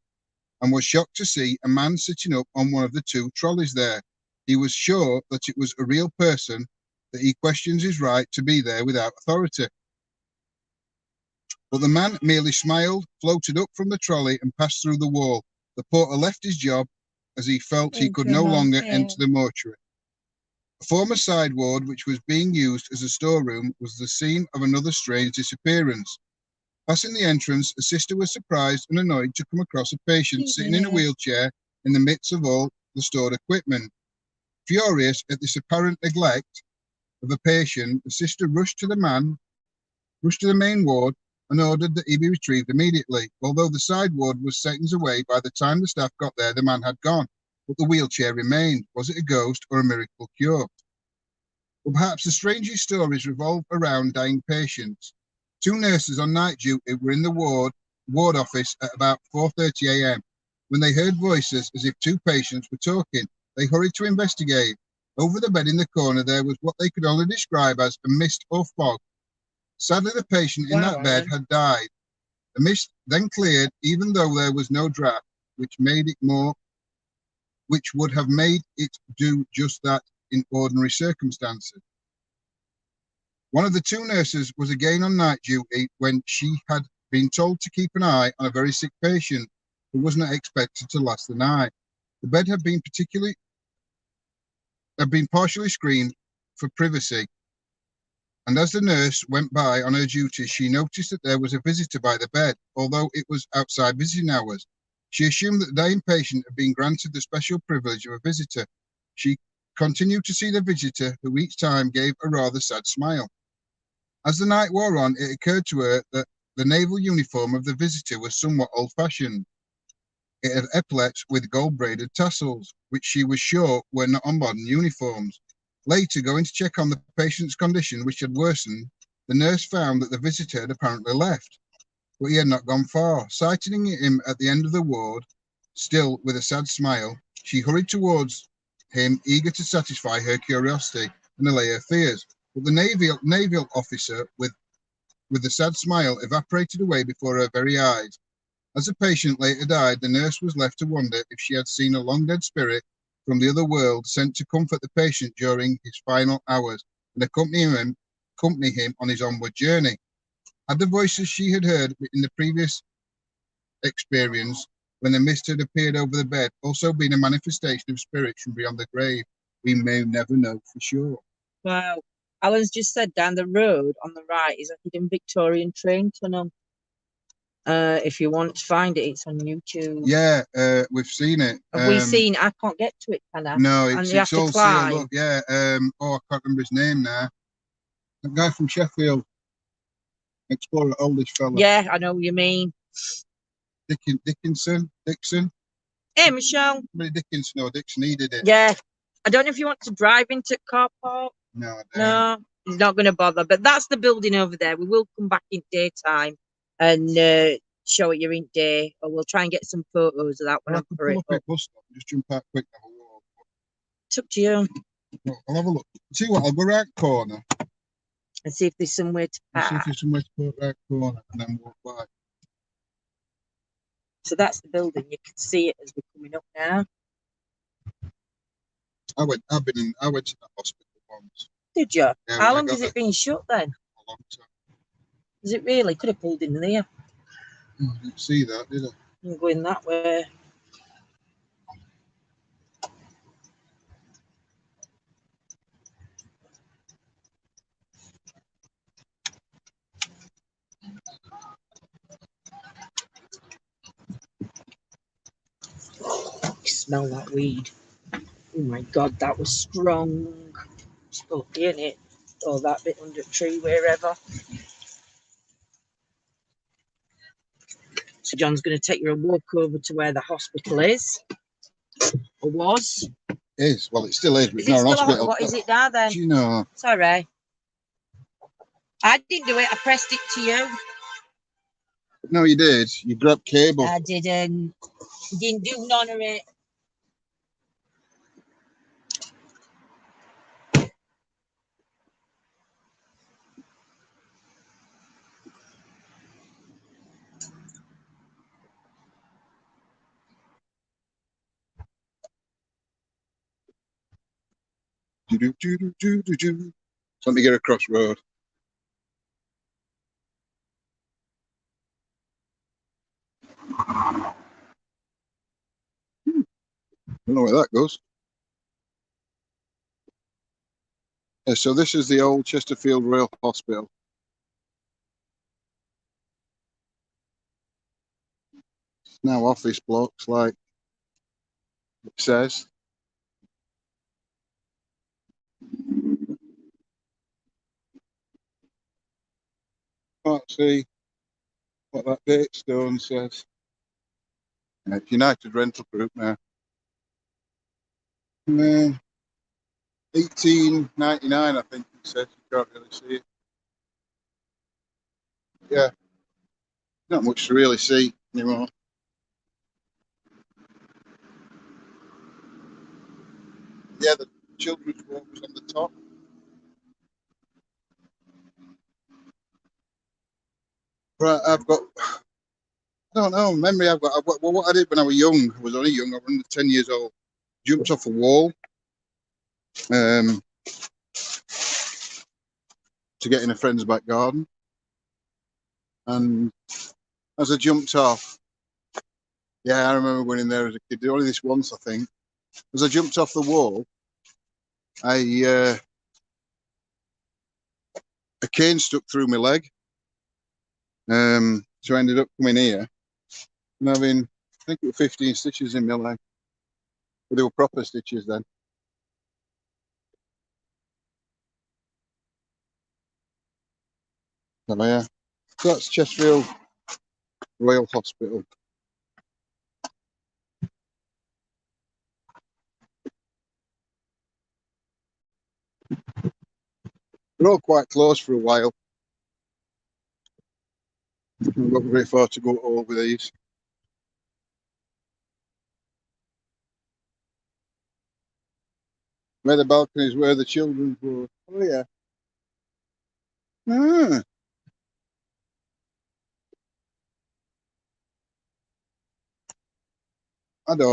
and was shocked to see a man sitting up on one of the two trolleys there. He was sure that it was a real person, that he questions his right to be there without authority. But the man merely smiled, floated up from the trolley and passed through the wall. The porter left his job as he felt he could no longer enter the mortuary. A former side ward, which was being used as a storeroom, was the scene of another strange disappearance. Passing the entrance, a sister was surprised and annoyed to come across a patient sitting in a wheelchair in the midst of all the stored equipment. Furious at this apparent neglect of a patient, the sister rushed to the main ward and ordered that he be retrieved immediately. Although the side ward was seconds away, by the time the staff got there, the man had gone, but the wheelchair remained. Was it a ghost or a miracle cure? But perhaps the strangest stories revolve around dying patients. Two nurses on night duty were in the ward office at about 4:30 a.m. when they heard voices as if two patients were talking. They hurried to investigate. Over the bed in the corner, there was what they could only describe as a mist or fog. Sadly, the patient in that bed had died. The mist then cleared, even though there was no draft, which would have made it do just that in ordinary circumstances. One of the two nurses was again on night duty when she had been told to keep an eye on a very sick patient who was not expected to last the night. The bed had been partially screened for privacy, and as the nurse went by on her duties, she noticed that there was a visitor by the bed, although it was outside visiting hours. She assumed that the dying patient had been granted the special privilege of a visitor. She continued to see the visitor, who each time gave a rather sad smile. As the night wore on, it occurred to her that the naval uniform of the visitor was somewhat old-fashioned. It had epaulets with gold-braided tassels, which she was sure were not on modern uniforms. Later, going to check on the patient's condition, which had worsened, the nurse found that the visitor had apparently left, but he had not gone far. Sighting him at the end of the ward, still with a sad smile, she hurried towards him, eager to satisfy her curiosity and allay her fears. But the naval officer, with the sad smile, evaporated away before her very eyes. As the patient later died, the nurse was left to wonder if she had seen a long-dead spirit from the other world sent to comfort the patient during his final hours and accompany him on his onward journey. Had the voices she had heard in the previous experience, when the mist had appeared over the bed, also been a manifestation of spirits from beyond the grave? We may never know for sure. Wow. Alan's just said down the road on the right is a hidden Victorian train tunnel. If you want to find it, it's on YouTube. Yeah, we've seen it. Have we seen? I can't get to it, can I? No, and it's you have to all climb. sealed up. Yeah. I can't remember his name now. The guy from Sheffield, explorer, oldish fella. Yeah, I know what you mean. Dixon. Hey, Michelle. Dickinson or Dixon, he did it. Yeah. I don't know if you want to drive into car park. No, I don't. No, he's not going to bother. But that's the building over there. We will come back in daytime and show it you in day, or we'll try and get some photos of that one. I could pull up at bus stop and just jump out quick and have a walk. It's up to you. Well, I'll have a look. See what? I'll go right corner And see if there's somewhere to park. See if there's somewhere to put right corner and then walk by. So that's the building. You can see it as we're coming up now. I went to that hospital once. Did you? Yeah, How long has it been shut then? A long time. Is it really? Could have pulled in there. Oh, I didn't see that, did I? I'm going that way. Smell that weed. Oh my god, that was strong. Stuck in it. Or that bit under a tree, wherever. So John's going to take you a walk over to where the hospital is. Or was. Is. Well, it still is, but Is it's not it an still hospital. what is it now then? Do you know? Sorry. I didn't do it. I pressed it to you. No, you did. You grabbed cable. I didn't. Didn't do none of it. Let me get across road. Don't know where that goes. Yeah, so this is the old Chesterfield Royal Hospital. It's now office blocks, like it says. Can't see what that date stone says. Yeah, it's United Rental Group now. 1899, I think it says. You can't really see it. Yeah, not much to really see anymore. Yeah, the children's ward was on the top. Right, I've got, I don't know, memory I've got. Well, what I did when I was young, I was only young, I was under 10 years old, jumped off a wall to get in a friend's back garden. And as I jumped off, yeah, I remember going in there as a kid, only this once, I think. As I jumped off the wall, a cane stuck through my leg. So I ended up coming here and having, I think it was 15 stitches in my leg. But they were proper stitches then. So yeah, so that's Chesterfield Royal Hospital. We're all quite close for a while. We've got very far to go over these. Where the balconies where the children were. Oh yeah. Ah.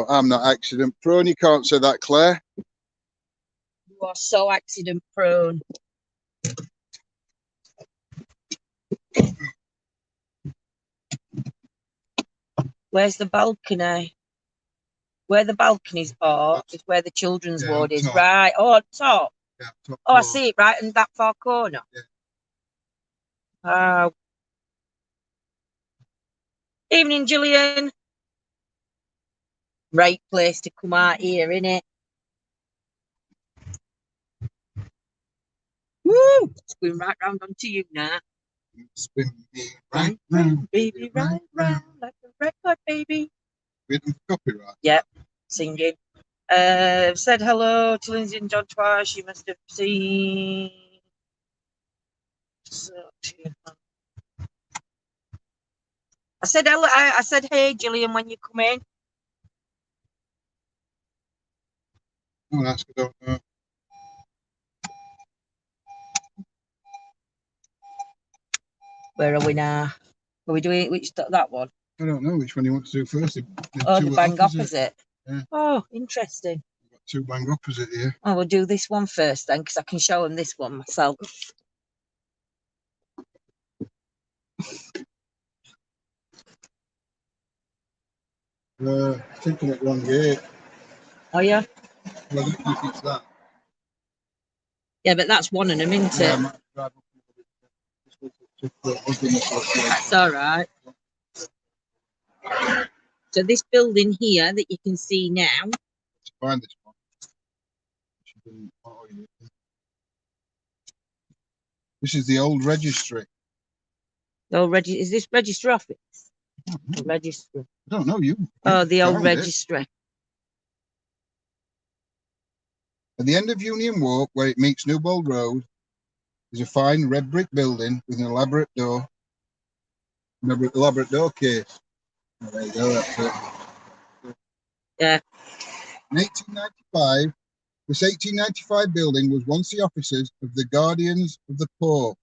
I'm not accident prone. You can't say that, Claire. You are so accident prone. Where's the balcony? Where the balconies are is where the children's ward is. Top. Right. Oh, on top. Yeah, top Oh, I floor. see it right in that far corner. Yeah. Oh. Evening, Gillian. Right place to come out here, innit? Woo! It's going right round onto you now. Spin me Right round, baby, right round, like a record, baby. With copyright. Yep, singing. Said hello to Lindsay and John twice. You must have seen. So, I said hello. I said hey, Gillian, when you come in. Don't ask, I don't know. Where are we now? Are we doing which that one? I don't know which one you want to do first. The bang opposite. Yeah. Oh, interesting. Two bang opposite here. Oh, we'll do this one first then, because I can show them this one myself. Thinking it wrong gate. Oh, yeah? Well, I don't think it's that. Yeah, but that's one of them, isn't Yeah, I it? might drive up a little bit. That's all right. So this building here that you can see now. Let's find this one. This is the old registry. Oh, is this register office? Registry. I don't know, you. Oh, the old found it. registry. At the end of Union Walk, where it meets Newbold Road, is a fine red brick building with an elaborate door. Elaborate door case. Oh, there you go, that's it. Yeah. In 1895, this 1895 building was once the offices of the Guardians of the Poor,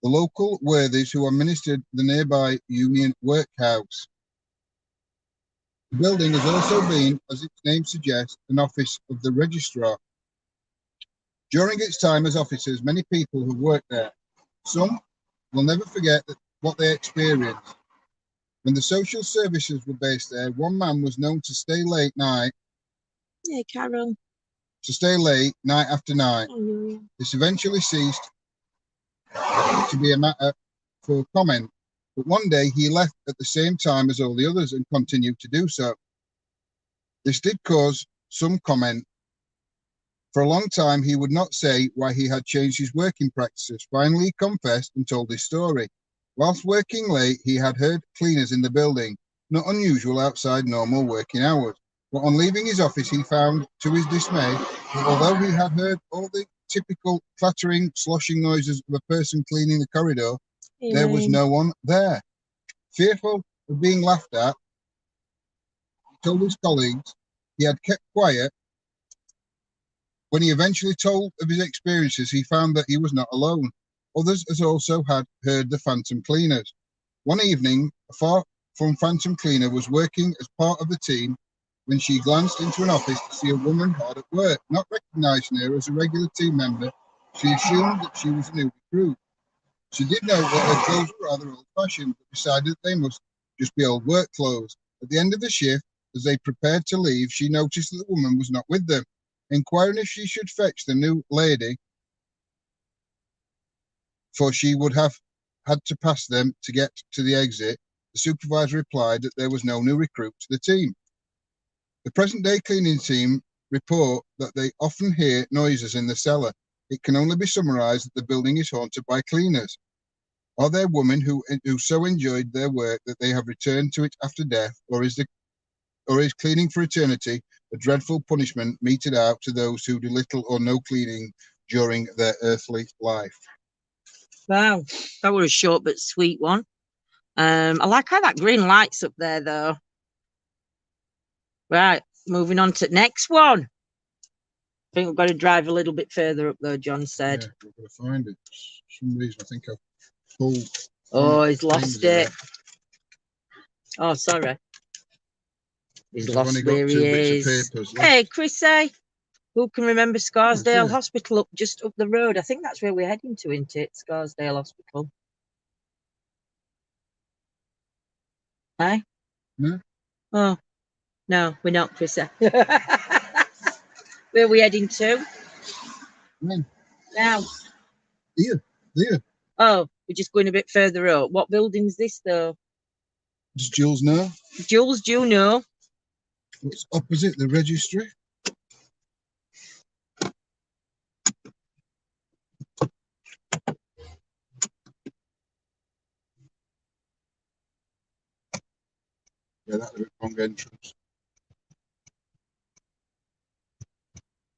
the local worthies who administered the nearby Union Workhouse. The building has also been, as its name suggests, an office of the registrar. During its time as officers, many people have worked there. Some will never forget what they experienced. When the social services were based there, one man was known to stay late night. Yeah, Carol. To stay late night after night. Oh, yeah. This eventually ceased to be a matter for comment, but one day he left at the same time as all the others and continued to do so. This did cause some comment. For a long time, he would not say why he had changed his working practices. Finally, he confessed and told his story. Whilst working late, he had heard cleaners in the building, not unusual outside normal working hours. But on leaving his office, he found, to his dismay, that although he had heard all the typical clattering, sloshing noises of a person cleaning the corridor, there was no one there. Fearful of being laughed at, he told his colleagues he had kept quiet. When he eventually told of his experiences, he found that he was not alone. Others as also had heard the phantom cleaners. One evening, a far from phantom cleaner was working as part of the team when she glanced into an office to see a woman hard at work. Not recognizing her as a regular team member, she assumed that she was a new recruit. She did know that her clothes were rather old-fashioned, but decided that they must just be old work clothes. At the end of the shift, as they prepared to leave, she noticed that the woman was not with them. Inquiring if she should fetch the new lady, for she would have had to pass them to get to the exit, the supervisor replied that there was no new recruit to the team. The present-day cleaning team report that they often hear noises in the cellar. It can only be summarized that the building is haunted by cleaners. Are there women who so enjoyed their work that they have returned to it after death, or is cleaning for eternity a dreadful punishment meted out to those who do little or no cleaning during their earthly life? Wow, that was a short but sweet one. I like how that green light's up there, though. Right, moving on to the next one. I think we've got to drive a little bit further up, though, John said. Yeah, we've got to find it. For some reason, I think I've pulled. Oh, he's lost it. Oh, sorry. He's lost where he is. Hey, Chrissy. Who can remember Scarsdale Hospital up just up the road? I think that's where we're heading to, isn't it? Scarsdale Hospital. Hey? No. Oh, no, we're not, Chrissy. Where are we heading to? When? Now. Here. Oh, we're just going a bit further up. What building's this, though? Does Jules know? Jules, do you know? What's opposite the registry? Yeah, that's the wrong entrance.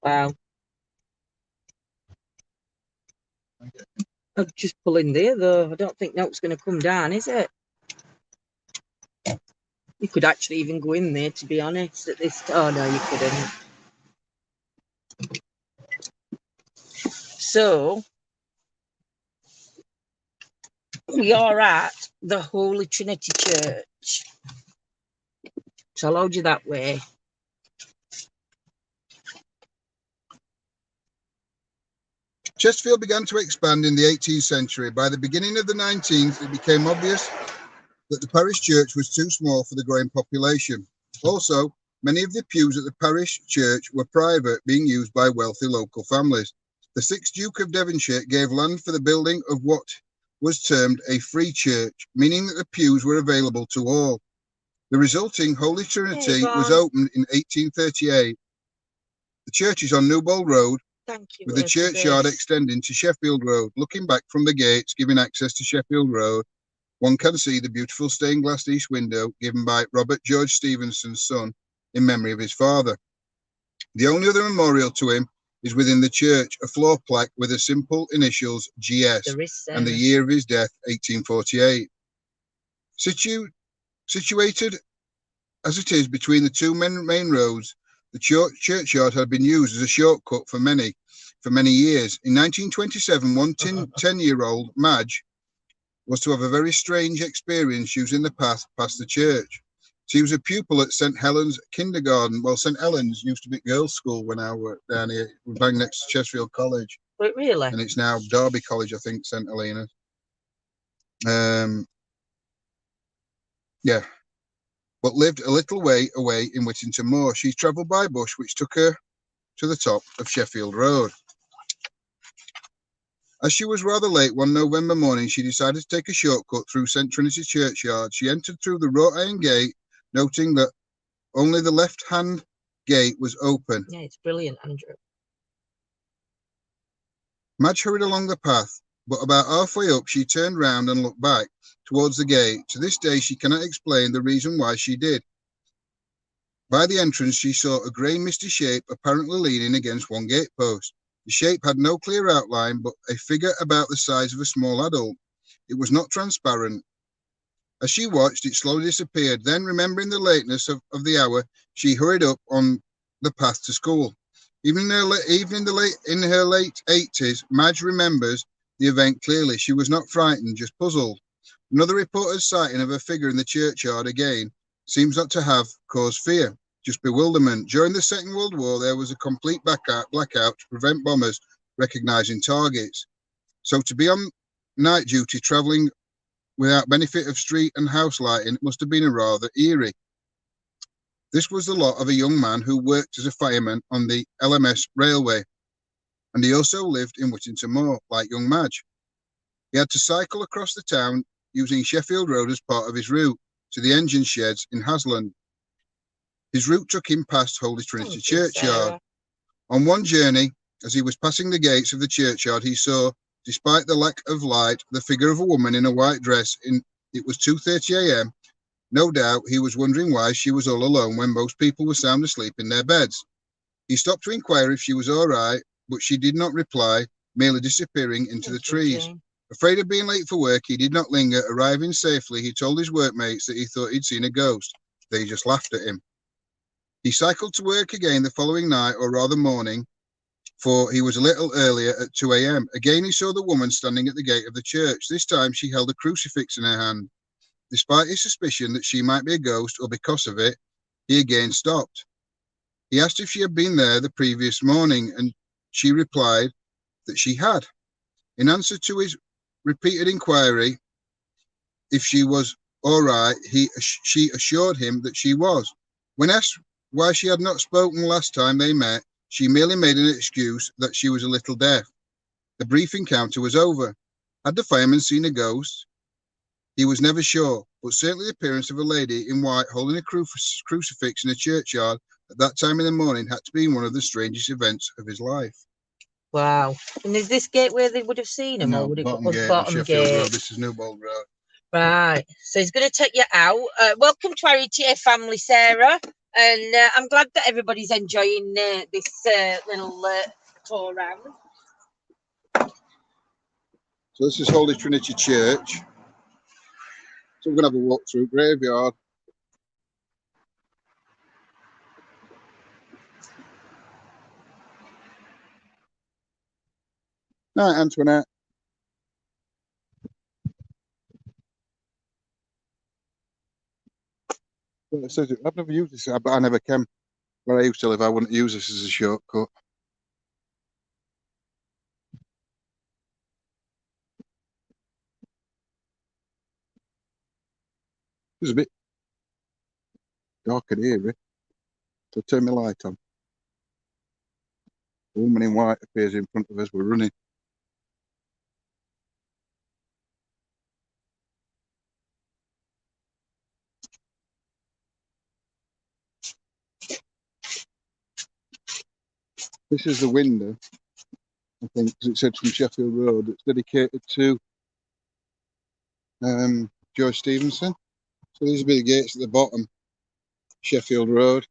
Wow. I'll just pull in there, though. I don't think that's going to come down, is it? You could actually even go in there, to be honest, at this. Oh, no, you couldn't. So, we are at the Holy Trinity Church. So I'll hold you that way. Chesterfield began to expand in the 18th century. By the beginning of the 19th, it became obvious that the parish church was too small for the growing population. Also, many of the pews at the parish church were private, being used by wealthy local families. The 6th Duke of Devonshire gave land for the building of what was termed a free church, meaning that the pews were available to all. The resulting Holy Trinity was opened in 1838. The church is on Newbold Road, with the churchyard extending to Sheffield Road. Looking back from the gates giving access to Sheffield Road, one can see the beautiful stained glass east window given by Robert George Stevenson's son in memory of his father. The only other memorial to him is within the church, a floor plaque with the simple initials GS and the year of his death, 1848. Situated as it is between the two main roads, the churchyard had been used as a shortcut for many years. In 1927, one 10-year-old, Madge, was to have a very strange experience using the path past the church. She was a pupil at St. Helens Kindergarten. Well, St. Helens used to be girls' school when I worked down here, bang next to Chesterfield College. Wait, really? And it's now Derby College, I think, St. Helena. Yeah. But lived a little way away in Whittington Moor. She travelled by bush, which took her to the top of Sheffield Road. As she was rather late one November morning, she decided to take a shortcut through St. Trinity Churchyard. She entered through the wrought iron gate, noting that only the left-hand gate was open. Yeah, it's brilliant, Andrew. Madge hurried along the path, but about halfway up, she turned round and looked back towards the gate. To this day, she cannot explain the reason why she did. By the entrance, she saw a grey misty shape apparently leaning against one gatepost. The shape had no clear outline, but a figure about the size of a small adult. It was not transparent. As she watched, it slowly disappeared. Then, remembering the lateness of the hour, she hurried up on the path to school. Even in her late 80s, Madge remembers the event clearly. She was not frightened, just puzzled. Another reported sighting of a figure in the churchyard again seems not to have caused fear, just bewilderment. During the Second World War, there was a complete blackout to prevent bombers recognising targets. So to be on night duty, travelling without benefit of street and house lighting, must have been a rather eerie. This was the lot of a young man who worked as a fireman on the LMS railway, and he also lived in Whittington Moor, like young Madge. He had to cycle across the town using Sheffield Road as part of his route to the engine sheds in Hasland. His route took him past Holy Trinity Churchyard. On one journey, as he was passing the gates of the churchyard, he saw, despite the lack of light, the figure of a woman in a white dress. It was 2:30 a.m. No doubt he was wondering why she was all alone when most people were sound asleep in their beds. He stopped to inquire if she was all right, but she did not reply, merely disappearing into the trees. Afraid of being late for work, he did not linger. Arriving safely, he told his workmates that he thought he'd seen a ghost. They just laughed at him. He cycled to work again the following night, or rather morning, for he was a little earlier at 2 a.m. Again, he saw the woman standing at the gate of the church. This time, she held a crucifix in her hand. Despite his suspicion that she might be a ghost, or because of it, he again stopped. He asked if she had been there the previous morning, and she replied that she had. In answer to his repeated inquiry if she was all right, she assured him that she was. When asked why she had not spoken last time they met, she merely made an excuse that she was a little deaf. The brief encounter was over. Had the fireman seen a ghost? He was never sure, but certainly the appearance of a lady in white holding a crucifix in a churchyard at that time in the morning had to be one of the strangest events of his life. Wow. And is this gate where they would have seen him, or would it bottom be gate bottom Sheffield gate? Road. This is Newbold Road. Right. So he's going to take you out. Welcome to our ETA family, Sarah. And I'm glad that everybody's enjoying this little tour around. So this is Holy Trinity Church. So we're going to have a walk through graveyard. Night, Antoinette. Well, it says it. I've never used this, but I never can. Where I used to live, I wouldn't use this as a shortcut. It's a bit dark in here, so turn my light on. A woman in white appears in front of us. We're running. This is the window, I think, because it said from Sheffield Road. It's dedicated to George Stevenson. So these will be the gates at the bottom. Sheffield Road.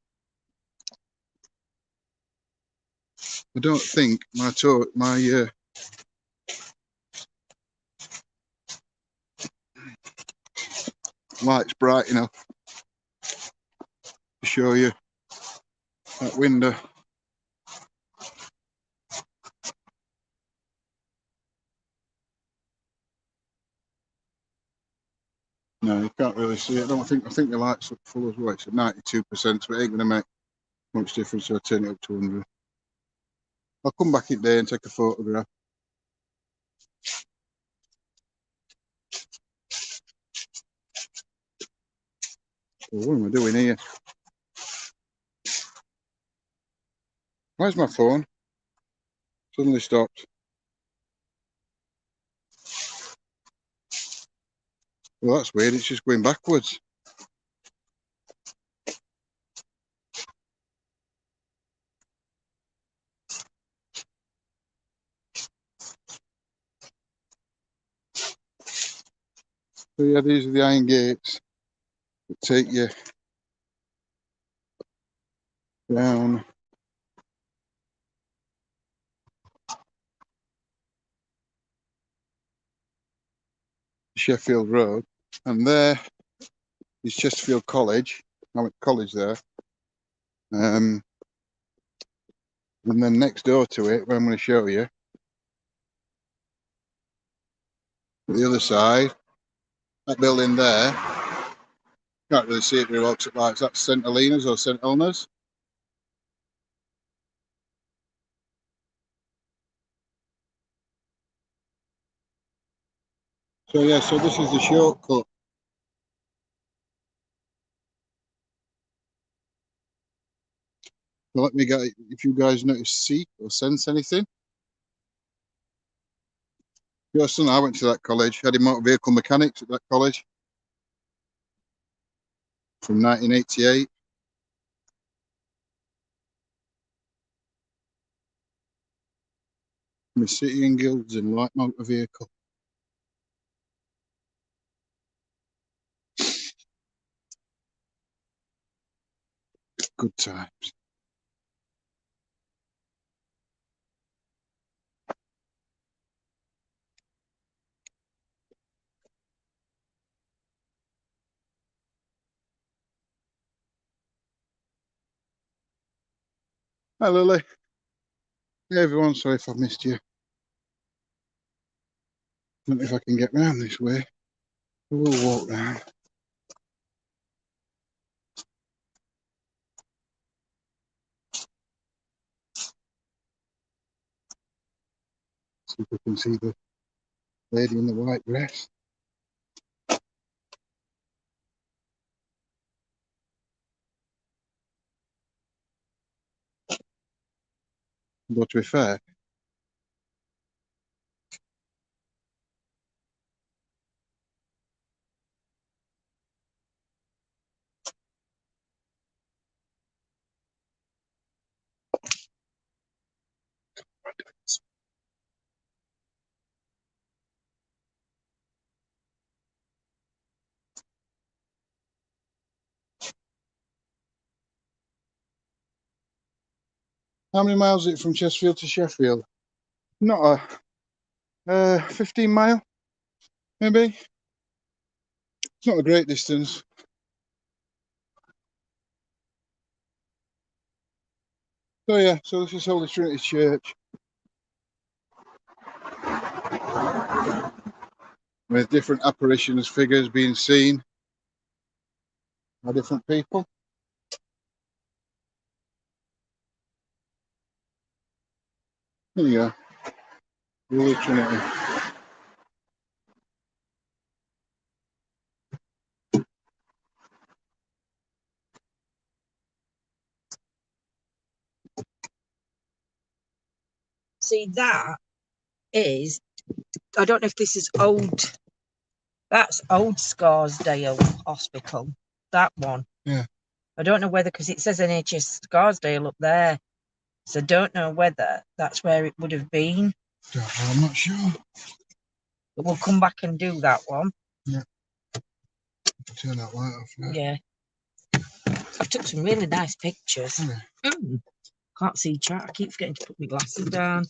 I don't think my light's bright enough to show you that window. No, you can't really see it. I think the light's full as well. It's at 92%, so it ain't gonna make much difference. So I turn it up to 100. I'll come back in there and take a photograph. Well, what am I doing here? Where's my phone? Suddenly stopped. Well, that's weird. It's just going backwards. So yeah, these are the iron gates that take you down Sheffield Road. And there is Chesterfield College. I went to college there. And then next door to it, where I'm going to show you, the other side, that building there, can't really see it very well because it lights. That's St Helena's or St Eleanor's. So yeah, so this is the shortcut. So let me get, if you guys notice, see or sense anything. Your son, I went to that college, had motor vehicle mechanics at that college from 1988. My City and Guilds in light motor vehicle. Good times. Hi Lily. Hey everyone, sorry if I've missed you. Don't know if I can get round this way. We'll walk round. See if we can see the lady in the white dress. But to be fair, how many miles is it from Chesterfield to Sheffield? Not a 15 mile, maybe. It's not a great distance. So yeah, so this is Holy Trinity Church with different apparitions, figures being seen by different people. There you go. Holy Trinity. See, that is, I don't know if this is old. That's old Scarsdale Hospital. That one. Yeah. I don't know whether, because it says NHS Scarsdale up there. So I don't know whether that's where it would have been. Don't know, I'm not sure. But we'll come back and do that one. Yeah. Turn that light off now. Yeah. I've took some really nice pictures. Can't see chat. I keep forgetting to put my glasses down.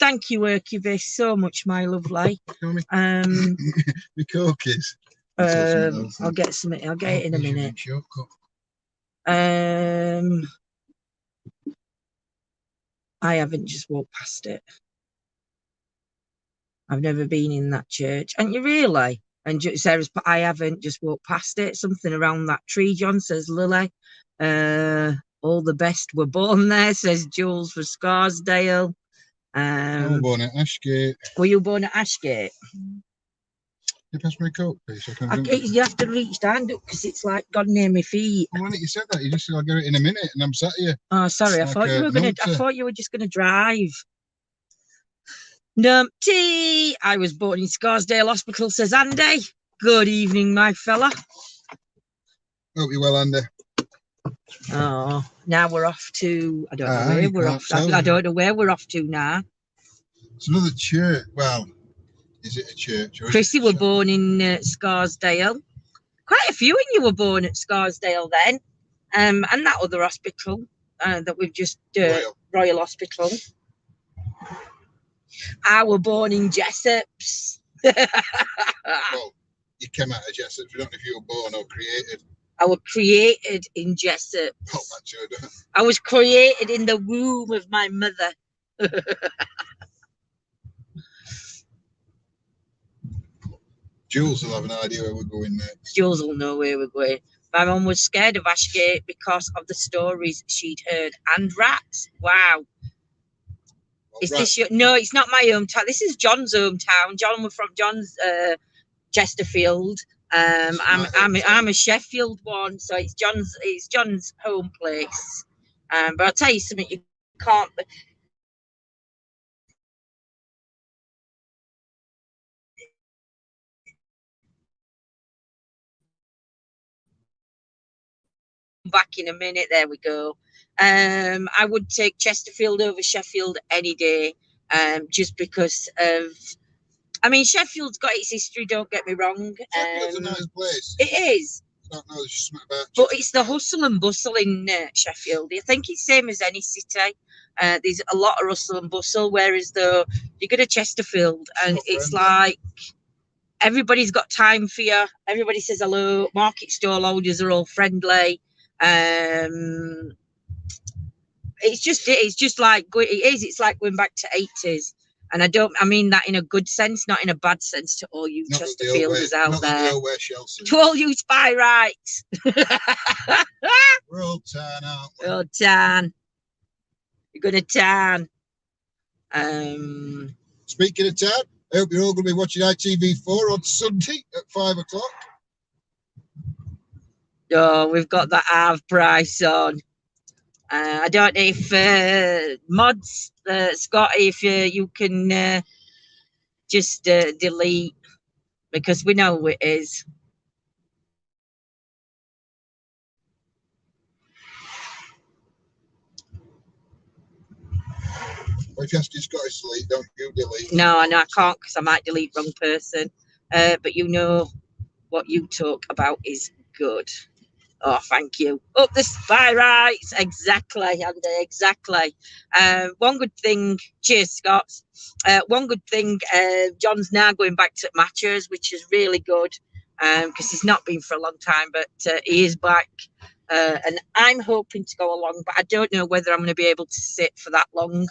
Thank you, Hercules, so much, my lovely. The cookies. I'll get something. I'll get it in a minute. I haven't just walked past it. I've never been in that church. And you really? And Sarah's put, I haven't just walked past it. Something around that tree, John, says Lily. All the best were born there, says Jules for Scarsdale. I was born at Ashgate. Were you born at Ashgate? You pass me a coke, please. You have to reach down because it's like God near my feet. Well, when you said that, you just said I'll get it in a minute, and I'm sat here. Oh, sorry. I thought you were just gonna drive. Numpty. I was born in Scarsdale Hospital, says Andy. Good evening, my fella. Hope you're well, Andy. Oh, now we're off to. I don't know where we're off. I don't know where we're off to now. It's another church. Well, is it a church? Or Chrissy were born in Scarsdale. Quite a few of you were born at Scarsdale then, and that other hospital that we've just Royal Hospital. I were born in Jessops. Well, you came out of Jessops. We don't know if you were born or created. I was created in Jessops. Oh, that's good. I was created in the womb of my mother. Jules will have an idea where we're going next. Jules will know where we're going. My mum was scared of Ashgate because of the stories she'd heard. And rats. Wow. Is this your... No, it's not my hometown. This is John's hometown. John was from John's Chesterfield. I'm a Sheffield one, so it's John's home place. But I'll tell you something, you can't... Back in a minute. There we go. I would take Chesterfield over Sheffield any day, just because of... I mean, Sheffield's got its history, don't get me wrong. Sheffield's a nice place. It is. I don't know about but it's the hustle and bustle in Sheffield. I think it's same as any city. There's a lot of hustle and bustle, whereas though you go to Chesterfield and it's like everybody's got time for you. Everybody says hello. Market stall holders are all friendly. It's like going back to 80s. And I mean that in a good sense, not in a bad sense to all you Chesterfielders out there. To all you Spirites. We're all tan, aren't we? We're all tan. You're going to tan. Speaking of tan, I hope you're all going to be watching ITV4 on Sunday at 5 o'clock. Oh, we've got that half price on. I don't know if mods, Scott, if you can just delete, because we know who it is. Well, if you ask your Scottish to delete, don't you delete? No, I can't, because I might delete wrong person. But you know what you talk about is good. Oh, thank you. Up the Spirites. Exactly, Andy, exactly. One good thing, cheers, Scott. One good thing, John's now going back to matches, which is really good, because he's not been for a long time, but he is back. And I'm hoping to go along, but I don't know whether I'm going to be able to sit for that long.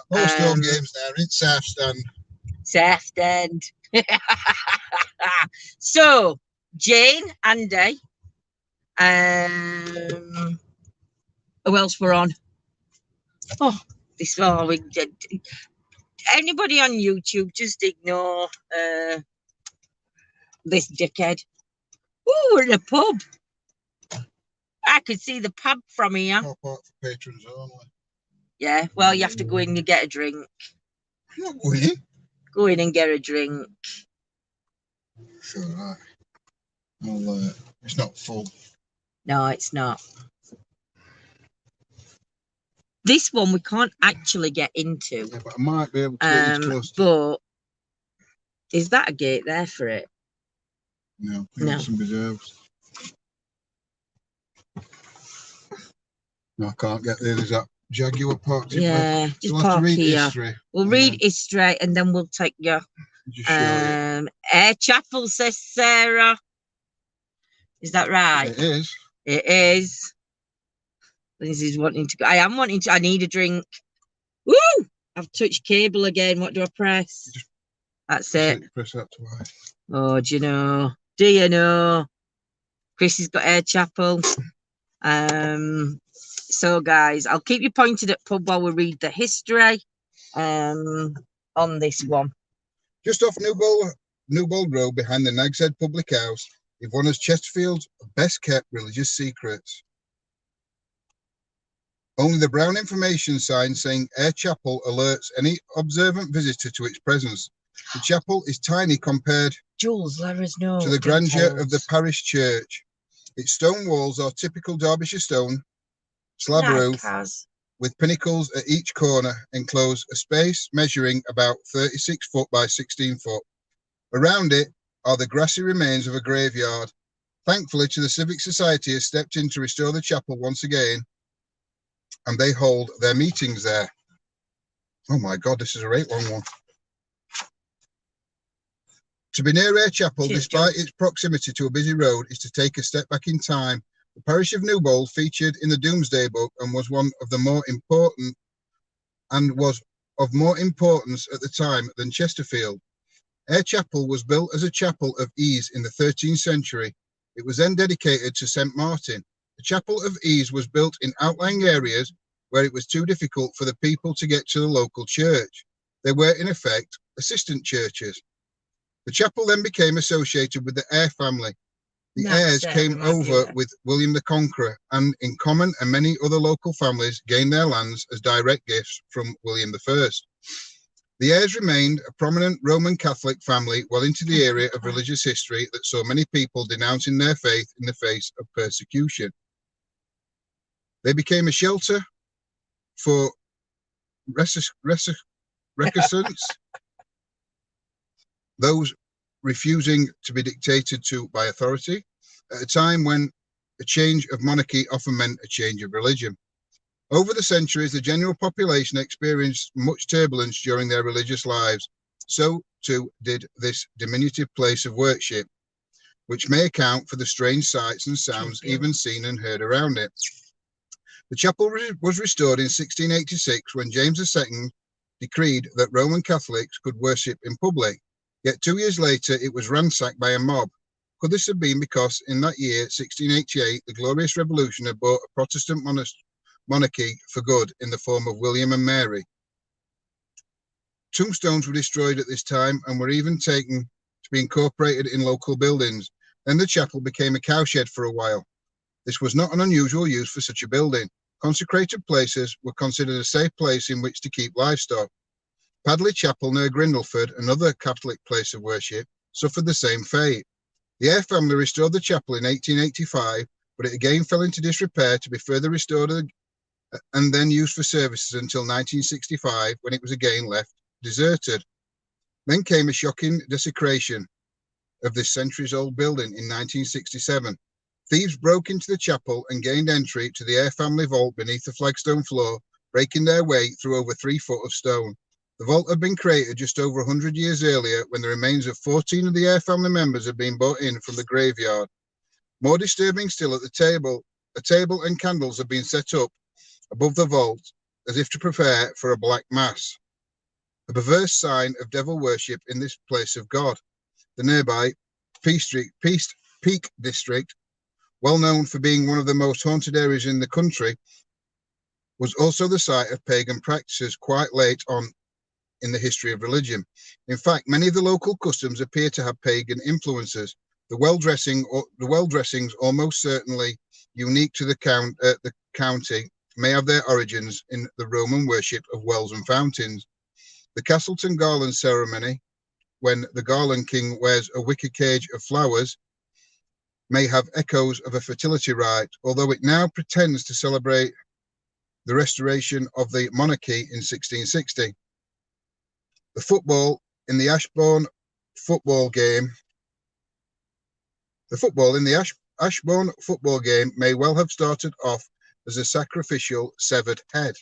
Most home games now in Southstand. Southstand. So, Jane, Andy. Who else we're on? Oh, we did. Anybody on YouTube, just ignore this dickhead. Oh, we're in a pub. I could see the pub from here. Top part for patrons only. Yeah, well, you have to go in and get a drink. I'm not going in. Go in and get a drink. Sure, right. It's not full. No, it's not. This one we can't actually get into. Yeah, but I might be able to get you close to. But is that a gate there for it? No, I think No. it's somebody's house. No, I can't get there. There's that Jaguar parked in Yeah, there. just We'll have to park read here. history. We'll read history and then we'll take you. Just show you. Air Chapel, says Sarah. Is that right? It is. It is. This is wanting to go. I am wanting to. I need a drink. Woo! I've touched cable again. What do I press? That's it. Press that twice. Oh, do you know? Do you know? Chris has got Air Chapel. So guys, I'll keep you pointed at pub while we read the history. On this one. Just off Newbold Road, behind the Nag's Head Public House, is one of Chesterfield's best kept religious secrets. Only the brown information sign saying Air Chapel alerts any observant visitor to its presence. The chapel is tiny compared Jules, let us know to the grandeur of the parish church. Its stone walls are typical Derbyshire stone, slab roof, with pinnacles at each corner, enclose a space measuring about 36 foot by 16 foot. Around it are the grassy remains of a graveyard. Thankfully, the Civic Society has stepped in to restore the chapel once again, and they hold their meetings there. Oh my God, this is a great long one. To be near Air Chapel, despite its proximity to a busy road, is to take a step back in time. The parish of Newbold featured in the Domesday Book and was one of the more important and was of more importance at the time than Chesterfield. Air Chapel was built as a chapel of ease in the 13th century. It was then dedicated to St. Martin. The chapel of ease was built in outlying areas where it was too difficult for the people to get to the local church. They were, in effect, assistant churches. The chapel then became associated with the Eyre family. The Eyres came over with William the Conqueror, and in common and many other local families gained their lands as direct gifts from William I. The Eyres remained a prominent Roman Catholic family well into the era of religious history that saw many people denouncing their faith in the face of persecution. They became a shelter for recusants, those refusing to be dictated to by authority, at a time when a change of monarchy often meant a change of religion. Over the centuries, the general population experienced much turbulence during their religious lives. So too did this diminutive place of worship, which may account for the strange sights and sounds even seen and heard around it. The chapel was restored in 1686 when James II decreed that Roman Catholics could worship in public. Yet 2 years later, it was ransacked by a mob. Could this have been because in that year, 1688, the Glorious Revolution had brought a Protestant monarchy for good in the form of William and Mary? Tombstones were destroyed at this time and were even taken to be incorporated in local buildings. Then the chapel became a cowshed for a while. This was not an unusual use for such a building. Consecrated places were considered a safe place in which to keep livestock. Padley Chapel near Grindleford, another Catholic place of worship, suffered the same fate. The Eyre family restored the chapel in 1885, but it again fell into disrepair to be further restored and then used for services until 1965, when it was again left deserted. Then came a shocking desecration of this centuries-old building in 1967. Thieves broke into the chapel and gained entry to the Eyre family vault beneath the flagstone floor, breaking their way through over 3 foot of stone. The vault had been created just over 100 years earlier, when the remains of 14 of the Eyre family members had been brought in from the graveyard. More disturbing still, at the table, a table and candles had been set up above the vault, as if to prepare for a black mass, a perverse sign of devil worship in this place of God. The nearby Peak District, well known for being one of the most haunted areas in the country, was also the site of pagan practices quite late on in the history of religion. In fact, many of the local customs appear to have pagan influences. The well-dressings, almost certainly unique to the county, may have their origins in the Roman worship of wells and fountains. The Castleton Garland ceremony, when the Garland King wears a wicker cage of flowers, may have echoes of a fertility rite, although it now pretends to celebrate the restoration of the monarchy in 1660. The football in the Ashbourne football game may well have started off as a sacrificial severed head.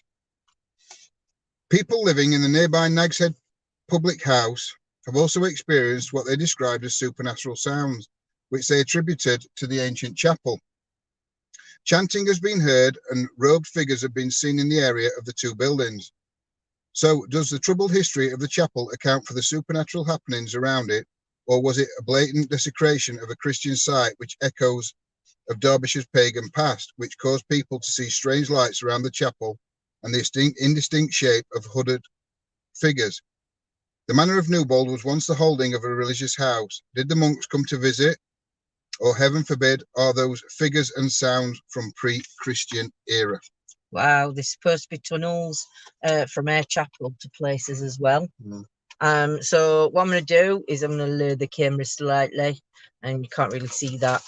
People living in the nearby Nag's Head public house have also experienced what they described as supernatural sounds, which they attributed to the ancient chapel. Chanting has been heard and robed figures have been seen in the area of the two buildings. So does the troubled history of the chapel account for the supernatural happenings around it, or was it a blatant desecration of a Christian site which echoes of Derbyshire's pagan past, which caused people to see strange lights around the chapel and the indistinct shape of hooded figures? The manor of Newbold was once the holding of a religious house. Did the monks come to visit, or heaven forbid, are those figures and sounds from pre-Christian era? Wow, there's supposed to be tunnels from Air Chapel to places as well. So what I'm going to do is I'm going to lower the camera slightly, and you can't really see that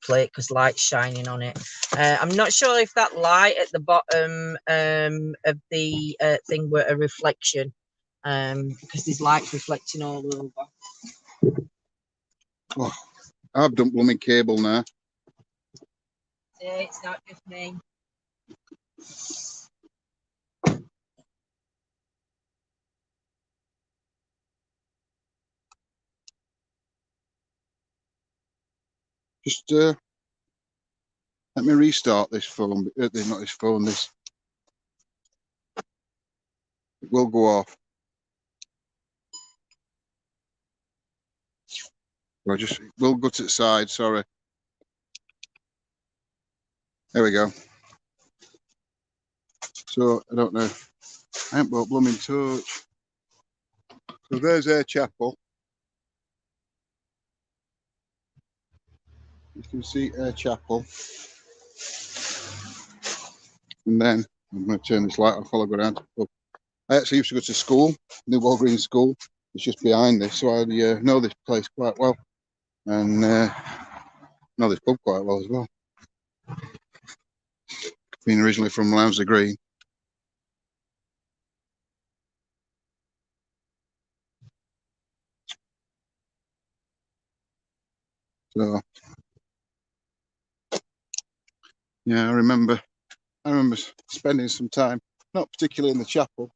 plate because light's shining on it. I'm not sure if that light at the bottom of the thing were a reflection, because there's lights reflecting all over. Oh, I've done blooming cable now. Yeah, it's not just me. Just let me restart this phone. Not this phone. This, it will go off. It will go to the side. Sorry. There we go. So I don't know. I haven't bought blooming torch. So there's Air Chapel. You can see Air Chapel. And then I'm going to turn this light off while I go down to the pub. I actually used to go to school, Newbold Green School. It's just behind this, so I know this place quite well, and know this pub quite well as well. Being originally from Lounsey Green. So yeah, I remember spending some time, not particularly in the chapel.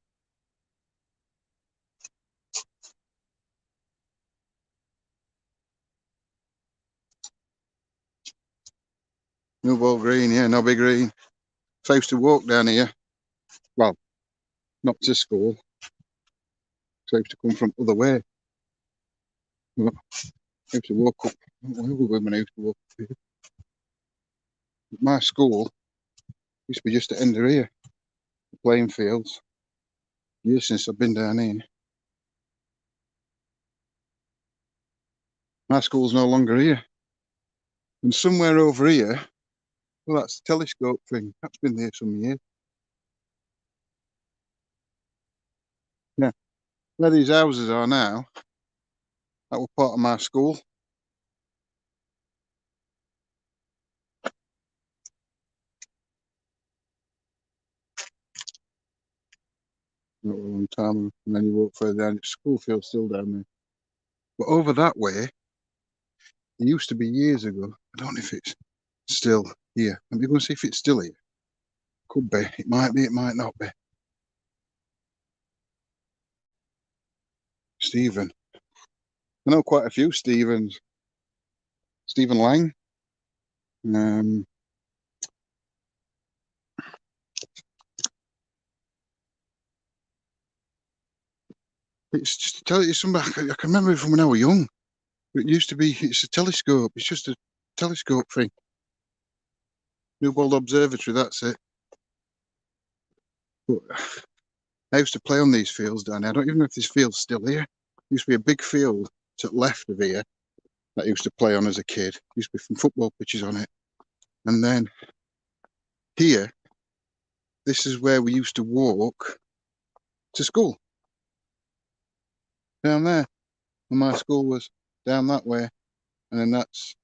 Newbold Green, yeah, Nobby Green. So I used to walk down here. Well, not to school. So I used to come from other way. I used to walk up. Where were we when I used to walk up here? My school used to be just at the end of here. The playing fields. Years since I've been down here. My school's no longer here. And somewhere over here, well, that's the telescope thing. That's been there some years. Yeah. Where these houses are now, that was part of my school. Not a long time, and then you walk further down, it's school field still down there. But over that way, it used to be years ago. I don't know if it's still here. Let me go and see if it's still here. Could be. It might be, it might not be. Stephen. I know quite a few Stephens. Stephen Lang. It's just to tell you something. I can remember it from when I was young. It used to be, it's a telescope. It's just a telescope thing. Newbold Observatory, that's it. But I used to play on these fields down there. I don't even know if this field's still here. There used to be a big field to the left of here that I used to play on as a kid. There used to be some football pitches on it. And then here, this is where we used to walk to school. down there. And my school was down that way. And then that's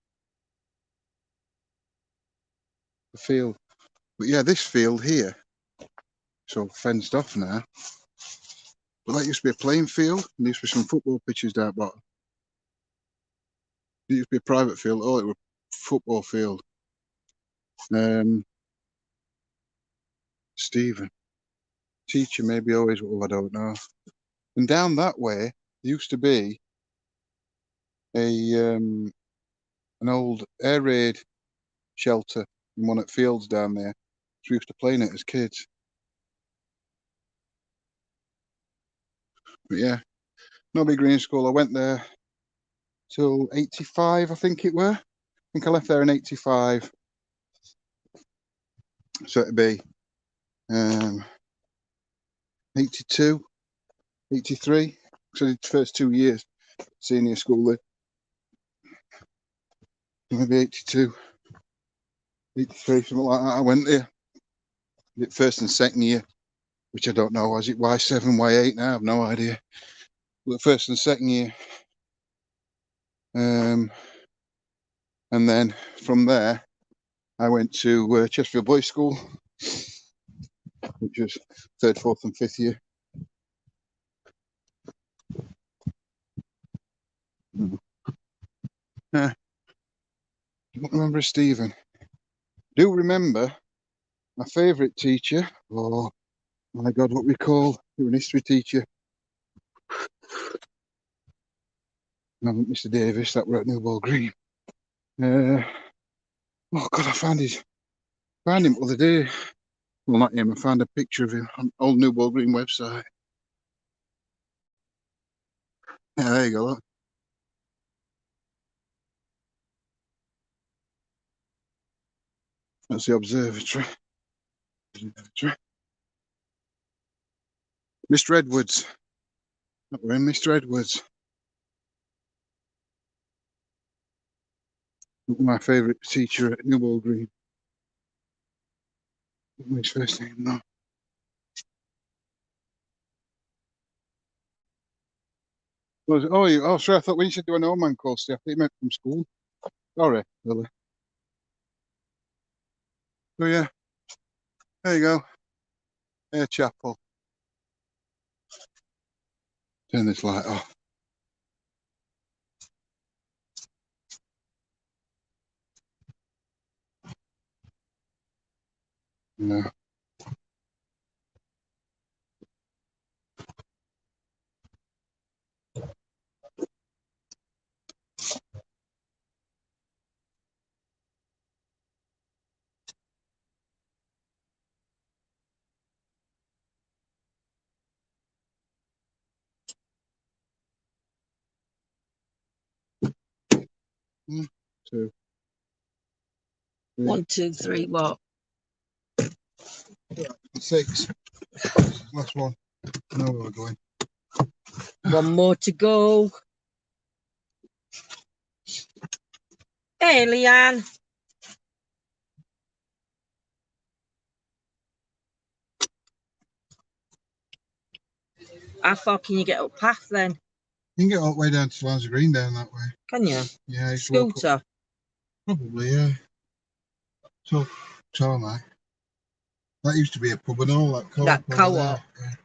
the field. But yeah, this field here, it's all fenced off now. But that used to be a playing field, and there used to be some football pitches down bottom. It used to be a private field. Oh, it was a football field. Stephen, teacher maybe always, oh, I don't know. And down that way, there used to be an old air raid shelter in one at Fields down there. So we used to play in it as kids. But yeah, Nobby Green School. I went there till 85, I think it were. I think I left there in 85. So it'd be 82, 83. So I did the first 2 years senior school there. Maybe 82, 83, something like that. I went there. Did first and second year, which I don't know. Was it Y7, Y8 now? I have no idea. But first and second year. And then from there, I went to Chesterfield Boys School, which was third, fourth, and fifth year. I don't remember Stephen. Do remember my favourite teacher. Oh my God, what we call an history teacher. No, Mr. Davis, that were at Newball Green. Oh God, I found him the other day. Well, not him. I found a picture of him on old Newball Green website. Yeah, there you go. Look. That's the observatory. Mr. Edwards. That were in Mr. Edwards. My favourite teacher at Newball Green. What's his first name? No. Oh, sorry. I thought when you said do a no man course, I thought you meant from school. Sorry, Lily. Oh yeah. There you go. Air Chapel. Turn this light off. No. One, two, three. 1, 2, 3, what? 6. Last one. I know where we're going. One more to go. Hey, Leanne. How far can you get up path then? You can get all the way down to Lanza Green down that way. Can you? Yeah. Scooter? Probably, yeah. So, tarmac. That used to be a pub and all that co-op. That co-op. Yeah.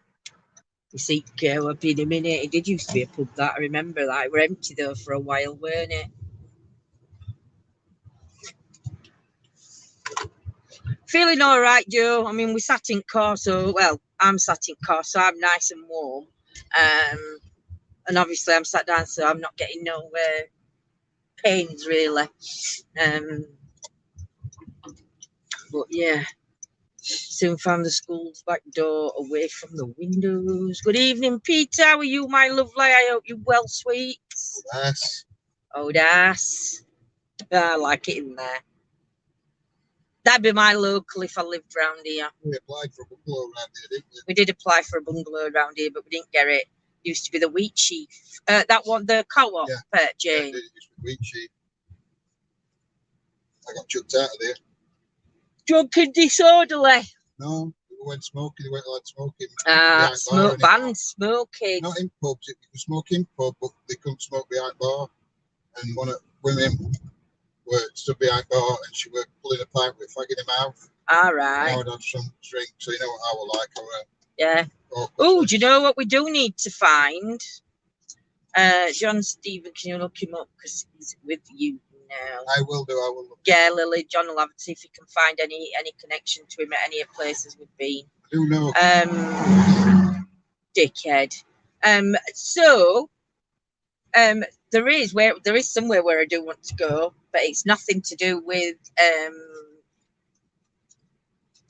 You see, co-op in a minute. It did used to be a pub that I remember that. It were empty though for a while, weren't it? Feeling all right, Joe. I mean, we sat in car, so well, I'm sat in car, so I'm nice and warm. And obviously I'm sat down, so I'm not getting no pains really. But yeah, soon found the school's back door away from the windows. Good evening, Peter. How are you, my lovely? I hope you're well, sweet. Yes. Oh, that's. I like it in there. That'd be my local if I lived round here. We applied for a bungalow around here, didn't we? We did apply for a bungalow around here, but we didn't get it. Used to be the Wheat Sheaf. That one, the co-op, yeah. Jane. Yeah, it used to be Wheat Sheaf. I got chucked out of there. Drunk and disorderly. No, went smoking. They went like smoking. Smoke banned smoking. Not in pubs. You could smoke in pub, but they couldn't smoke behind bar. And one of women stood behind bar, and she was pulling a pipe with a fag in her mouth. All right. I would have some drink, so you know what I would like. Yeah. Oh, do you know what we do need to find? John Stephen, can you look him up because he's with you now? I will do. I will look. Yeah, Lily. John will have to see if he can find any connection to him at any of places we've been. I do know. Dickhead. So there is somewhere where I do want to go, but it's nothing to do with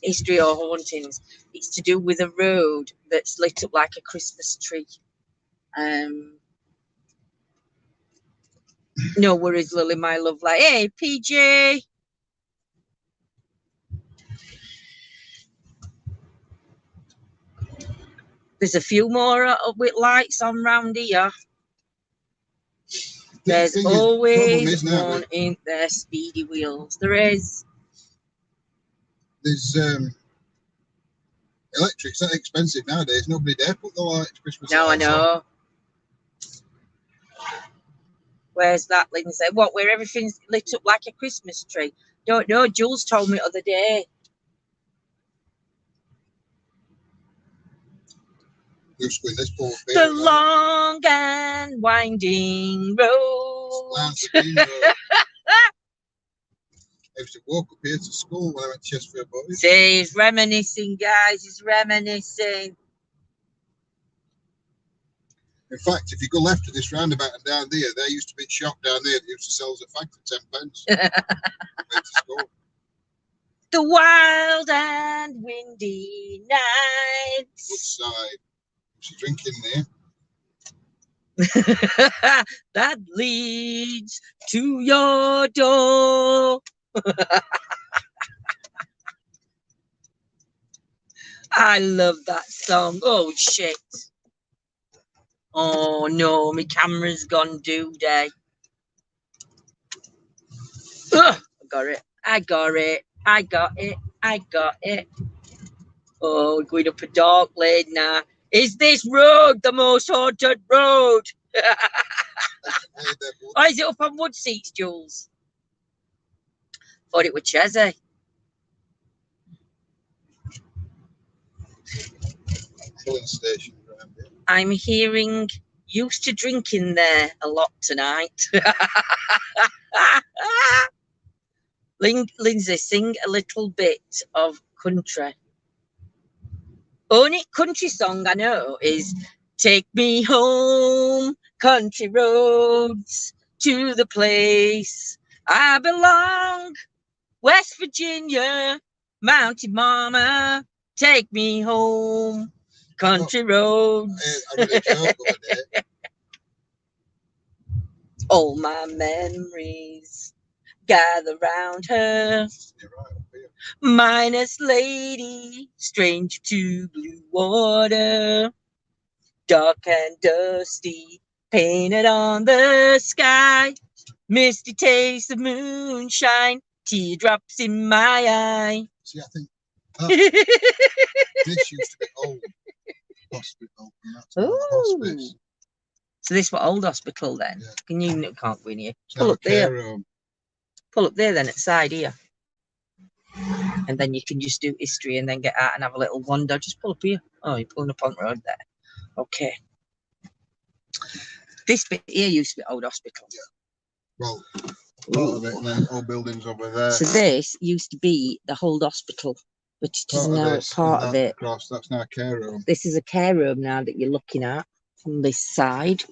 history or hauntings. It's to do with a road that's lit up like a Christmas tree. No worries, Lily, my love. Like, hey, PJ. There's a few more with lights on round here. There's always one in there, speedy wheels. There is. There's electric's that expensive nowadays. Nobody dare put the lights, Christmas lights. No, I know. On. Where's that, Lindsay? What, where everything's lit up like a Christmas tree? Don't know. Jules told me the other day. The long and winding road. I used to walk up here to school when I went to Chesterfield Boys. See, he's reminiscing, guys. He's reminiscing. In fact, if you go left at this roundabout and down there used to be a shop down there that used to sell us a fag for 10 pence. Went to school. The wild and windy nights. Which side? She's drinking there. That leads to your door. I love that song. Oh shit. Oh no, my camera's gone doo-day. I got it. I got it. I got it. I got it. Oh, we're going up a dark lane now. Is this road the most haunted road? Oh, is it up on wood seats, Jules? Thought it was Chesney. Station. I'm hearing used to drinking there a lot tonight. Lindsay, sing a little bit of country. Only country song I know is Take Me Home, Country Roads, to the place I belong, West Virginia, Mountain Mama, take me home, country roads. All my memories gather round her. Minus lady, stranger to blue water, dark and dusty, painted on the sky, misty taste of moonshine, teardrops in my eye. See, I think this used to be old hospital. Hospice. So this was old hospital then? Yeah. Can you can't go in here? Pull up there. Pull up there then at the side here. And then you can just do history and then get out and have a little wander. Just pull up here. Oh, you're pulling up on the road there. Okay. This bit here used to be old hospital. Yeah. Well, part of it, and then old buildings over there. So this used to be the whole hospital, but it is now part of it. Across, that's now a care room. This is a care room now that you're looking at from this side.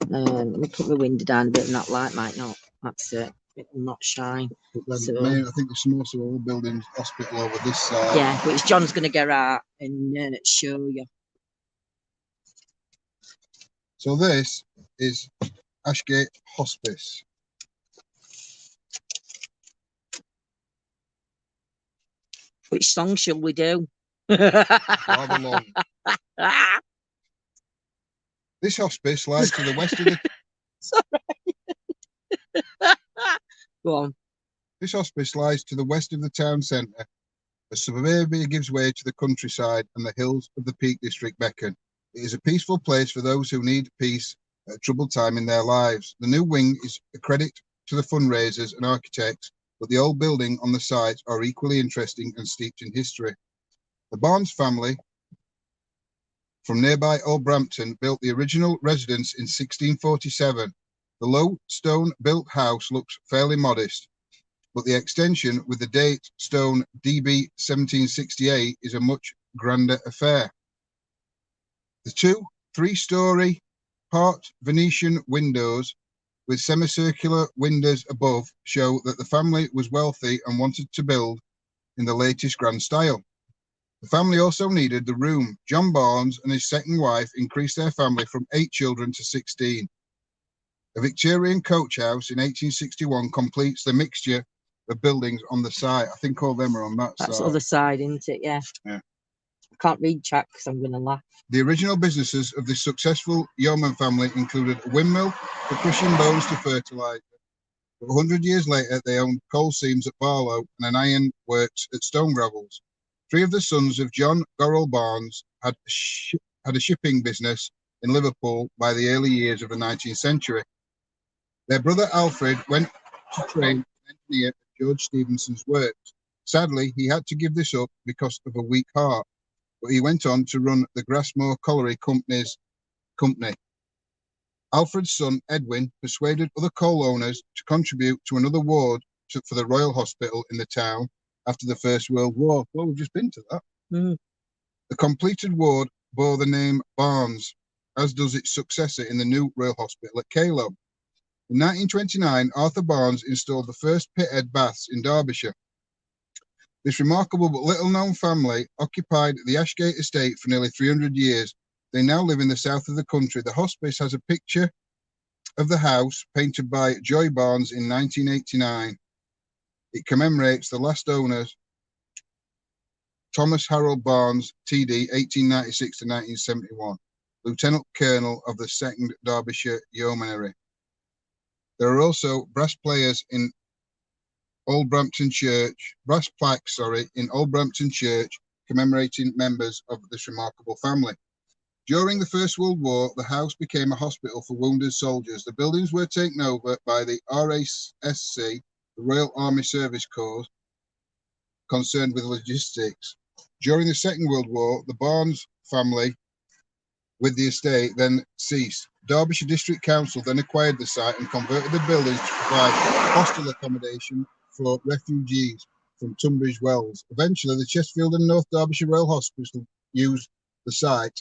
Let me put the window down a bit and that light might not. That's it. It will not shine. So, I think there's most of all buildings hospital over this side. Yeah, which John's going to get out and show you. So this is Ashgate Hospice. Which song shall we do? Rather long. This hospice lies to the west of the... Sorry. Go on. This hospice lies to the west of the town centre, As suburbia gives way to the countryside and the hills of the Peak District beckon, it is a peaceful place for those who need peace at a troubled time in their lives. The new wing is a credit to the fundraisers and architects, but the old building on the site are equally interesting and steeped in history. The Barnes family from nearby Old Brampton built the original residence in 1647. The low stone-built house looks fairly modest, but the extension with the date stone DB 1768 is a much grander affair. The two three-story part Venetian windows with semicircular windows above show that the family was wealthy and wanted to build in the latest grand style. The family also needed the room. John Barnes and his second wife increased their family from 8 children to 16. A Victorian coach house in 1861 completes the mixture of buildings on the site. I think all them are on that side. That's the other side, isn't it? Yeah. Yeah. I can't read chat because I'm going to laugh. The original businesses of this successful yeoman family included a windmill for crushing bones to fertilize. But 100 years later, they owned coal seams at Barlow and an iron works at Stone Gravels. 3 of the sons of John Gorrell Barnes had a shipping business in Liverpool by the early years of the 19th century. Their brother Alfred went to train as an engineer at George Stephenson's works. Sadly, he had to give this up because of a weak heart, but he went on to run the Grassmore Colliery Company. Alfred's son, Edwin, persuaded other coal owners to contribute to another ward for the Royal Hospital in the town after the First World War. Well, we've just been to that. Mm. The completed ward bore the name Barnes, as does its successor in the new Royal Hospital at Calo. In 1929, Arthur Barnes installed the first pithead baths in Derbyshire. This remarkable but little-known family occupied the Ashgate estate for nearly 300 years. They now live in the south of the country. The hospice has a picture of the house painted by Joy Barnes in 1989. It commemorates the last owners, Thomas Harold Barnes, TD, 1896 to 1971, Lieutenant Colonel of the 2nd Derbyshire Yeomanry. There are also brass plaques in Old Brampton Church commemorating members of this remarkable family. During the First World War, the house became a hospital for wounded soldiers. The buildings were taken over by the RASC, the Royal Army Service Corps, concerned with logistics. During the Second World War, the Barnes family with the estate then ceased. Derbyshire District Council then acquired the site and converted the buildings to provide hostel accommodation for refugees from Tunbridge Wells. Eventually, the Chesterfield and North Derbyshire Royal Hospital used the site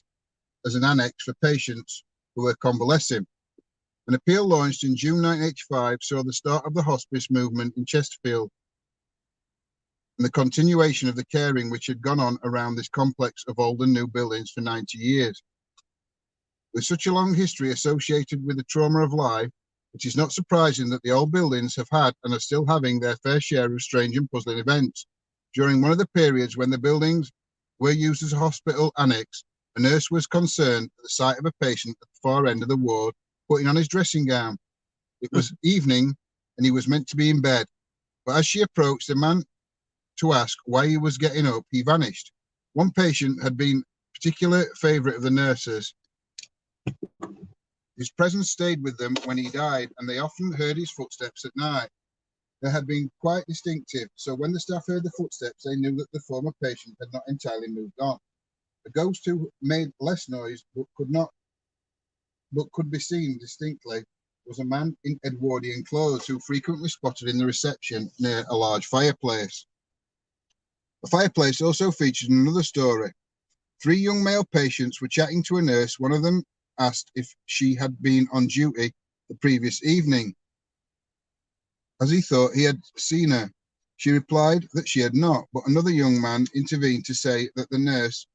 as an annex for patients who were convalescing. An appeal launched in June 1985 saw the start of the hospice movement in Chesterfield and the continuation of the caring which had gone on around this complex of old and new buildings for 90 years. With such a long history associated with the trauma of life, it is not surprising that the old buildings have had and are still having their fair share of strange and puzzling events. During one of the periods when the buildings were used as a hospital annex, a nurse was concerned at the sight of a patient at the far end of the ward putting on his dressing gown. It was evening and he was meant to be in bed, but as she approached the man to ask why he was getting up, he vanished. One patient had been a particular favourite of the nurses. His presence stayed with them when he died, and they often heard his footsteps at night. They had been quite distinctive, so when the staff heard the footsteps, they knew that the former patient had not entirely moved on. A ghost who made less noise but could be seen distinctly was a man in Edwardian clothes who frequently spotted in the reception near a large fireplace. The fireplace also featured another story. 3 young male patients were chatting to a nurse. One of them asked if she had been on duty the previous evening, as he thought he had seen her. She replied that she had not, but another young man intervened to say that the nurse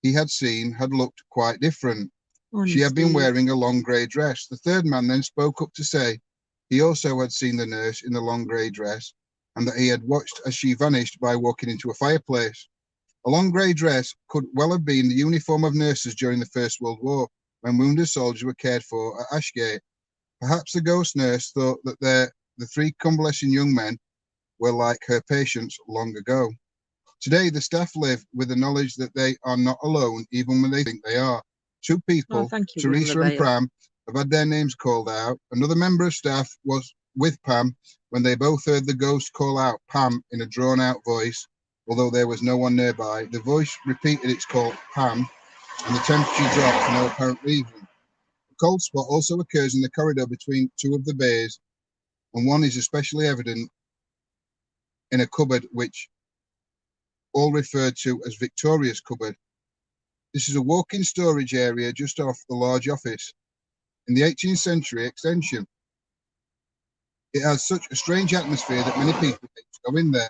he had seen had looked quite different. She had been wearing a long grey dress. The third man then spoke up to say he also had seen the nurse in the long grey dress and that he had watched as she vanished by walking into a fireplace. A long grey dress could well have been the uniform of nurses during the First World War, when wounded soldiers were cared for at Ashgate. Perhaps the ghost nurse thought that the 3 convalescing young men were like her patients long ago. Today, the staff live with the knowledge that they are not alone, even when they think they are. Two people, thank you, Teresa and Pam, have had their names called out. Another member of staff was with Pam when they both heard the ghost call out Pam in a drawn-out voice, although there was no one nearby. The voice repeated its call, Pam, and the temperature dropped for no apparent reason. A cold spot also occurs in the corridor between two of the bays, and one is especially evident in a cupboard which all referred to as Victoria's cupboard. This is a walk-in storage area just off the large office. In the 18th century extension, it has such a strange atmosphere that many people hate to go in there.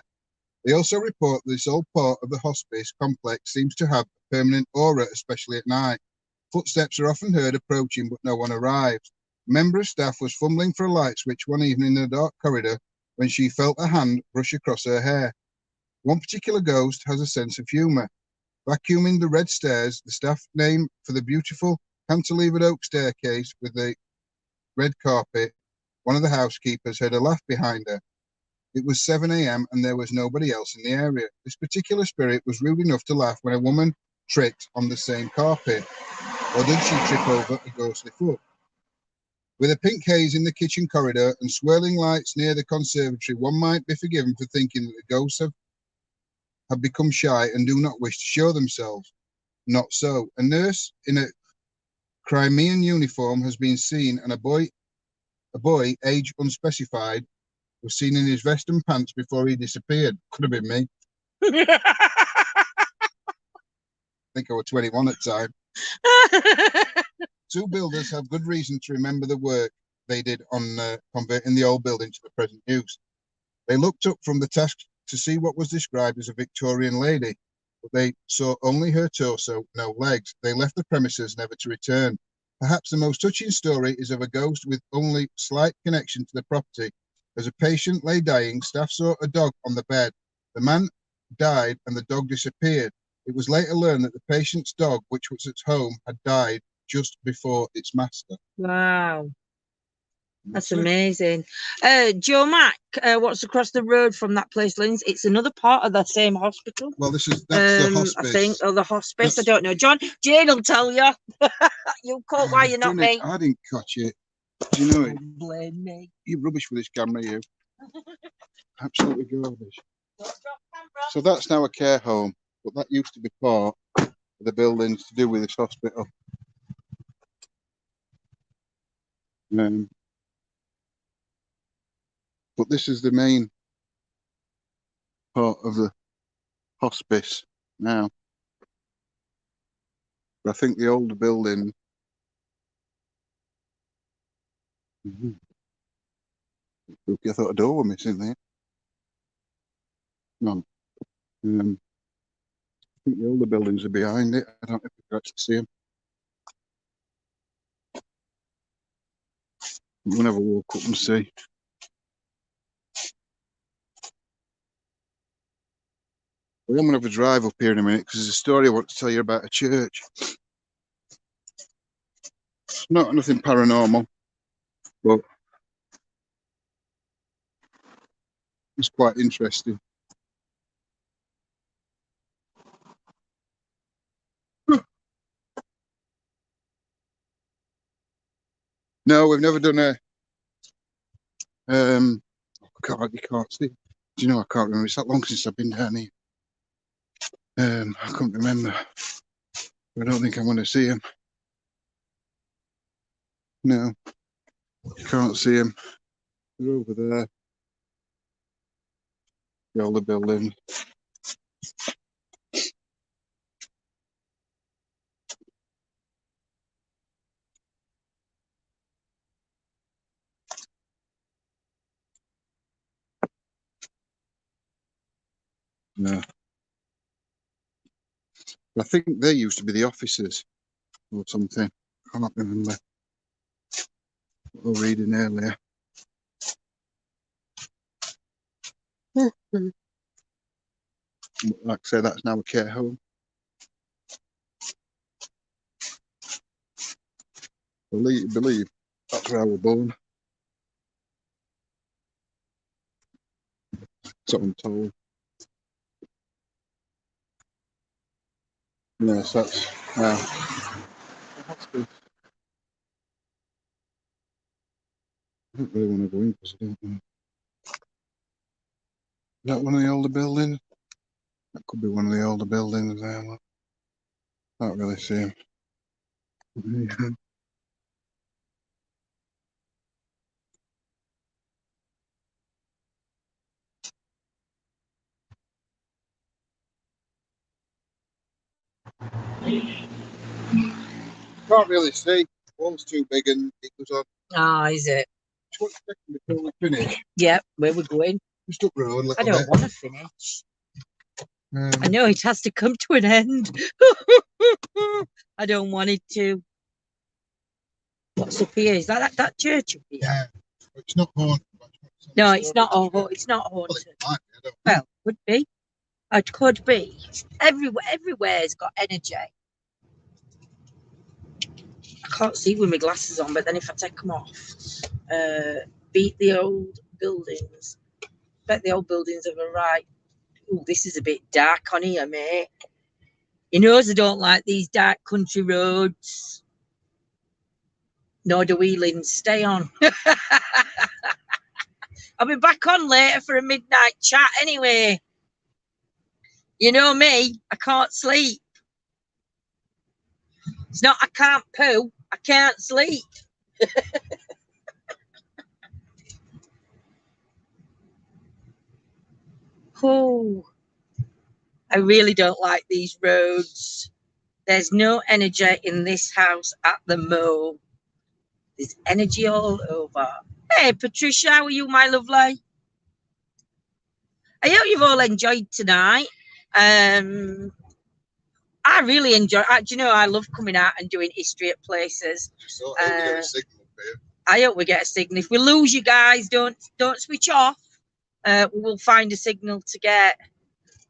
They also report that this old part of the hospice complex seems to have a permanent aura, especially at night. Footsteps are often heard approaching, but no one arrives. A member of staff was fumbling for a light switch one evening in a dark corridor when she felt a hand brush across her hair. One particular ghost has a sense of humour. Vacuuming the red stairs, the staff name for the beautiful cantilevered oak staircase with the red carpet, one of the housekeepers heard a laugh behind her. It was 7 a.m. and there was nobody else in the area. This particular spirit was rude enough to laugh when a woman tripped on the same carpet. Or did she trip over a ghostly foot? With a pink haze in the kitchen corridor and swirling lights near the conservatory, one might be forgiven for thinking that the ghosts have become shy and do not wish to show themselves. Not so. A nurse in a Crimean uniform has been seen, and a boy, age unspecified, was seen in his vest and pants before he disappeared. Could have been me. I think I was 21 at the time. Two builders have good reason to remember the work they did on converting the old building to the present use. They looked up from the task to see what was described as a Victorian lady, but they saw only her torso, no legs. They left the premises never to return. Perhaps the most touching story is of a ghost with only slight connection to the property. As a patient lay dying, staff saw a dog on the bed. The man died and the dog disappeared. It was later learned that the patient's dog, which was at home, had died just before its master. Wow. That's amazing. Joe Mack, what's across the road from that place, Linz? It's another part of the same hospital. Well, that's the hospice. I think, or the hospice. I don't know. Jane will tell you. You caught why you're not me. I didn't catch it. Do you know it? Don't blame me. You're rubbish with this camera, you. Absolutely garbage. So that's now a care home, but that used to be part of the buildings to do with this hospital. But this is the main part of the hospice now. But I think the older building. I thought a door was missing there. No. I think the older buildings are behind it. I don't know if you can actually see them. We'll never walk up and see. I'm going to have a drive up here in a minute because there's a story I want to tell you about a church. It's not nothing paranormal, but it's quite interesting. No, we've never done a. God, you can't see. Do you know? I can't remember. It's that long since I've been down here. I can't remember. I don't think I'm going to see him. No, you can't see him. They're over there. The older building. No. I think they used to be the offices or something. I can't remember what I was reading earlier. Like I say, that's now a care home. Believe that's where I was born. So I'm told. Yes, that's hospice. I don't really want to go in because I don't know. Is that one of the older buildings? That could be one of the older buildings there. Look. Can't really see them. Can't really see. Wall's too big and it goes on. Ah, is it? Just want to check before we finish. Yep, where we're going. Just up road a little I don't bit. want to finish. I know it has to come to an end. I don't want it to. What's up here? Is that church up here? Yeah, it's not haunted. No, it's not haunted. It's not haunted. Well, could be. It could be. Everywhere's got energy. I can't see with my glasses on, but then if I take them off, beat the old buildings. Bet the old buildings have arrived. Oh, this is a bit dark on here, mate. You know, I don't like these dark country roads. Nor do we, Lynn. Stay on. I'll be back on later for a midnight chat anyway. You know me, I can't sleep. It's not I can't poo, I can't sleep. Oh, I really don't like these roads. There's no energy in this house at the moment. There's energy all over. Hey, Patricia, how are you, my lovely? I hope you've all enjoyed tonight. I really enjoy. Do you know I love coming out and doing history at places. So I hope we get a signal here. I hope we get a signal. If we lose you guys, don't switch off. We'll find a signal to get.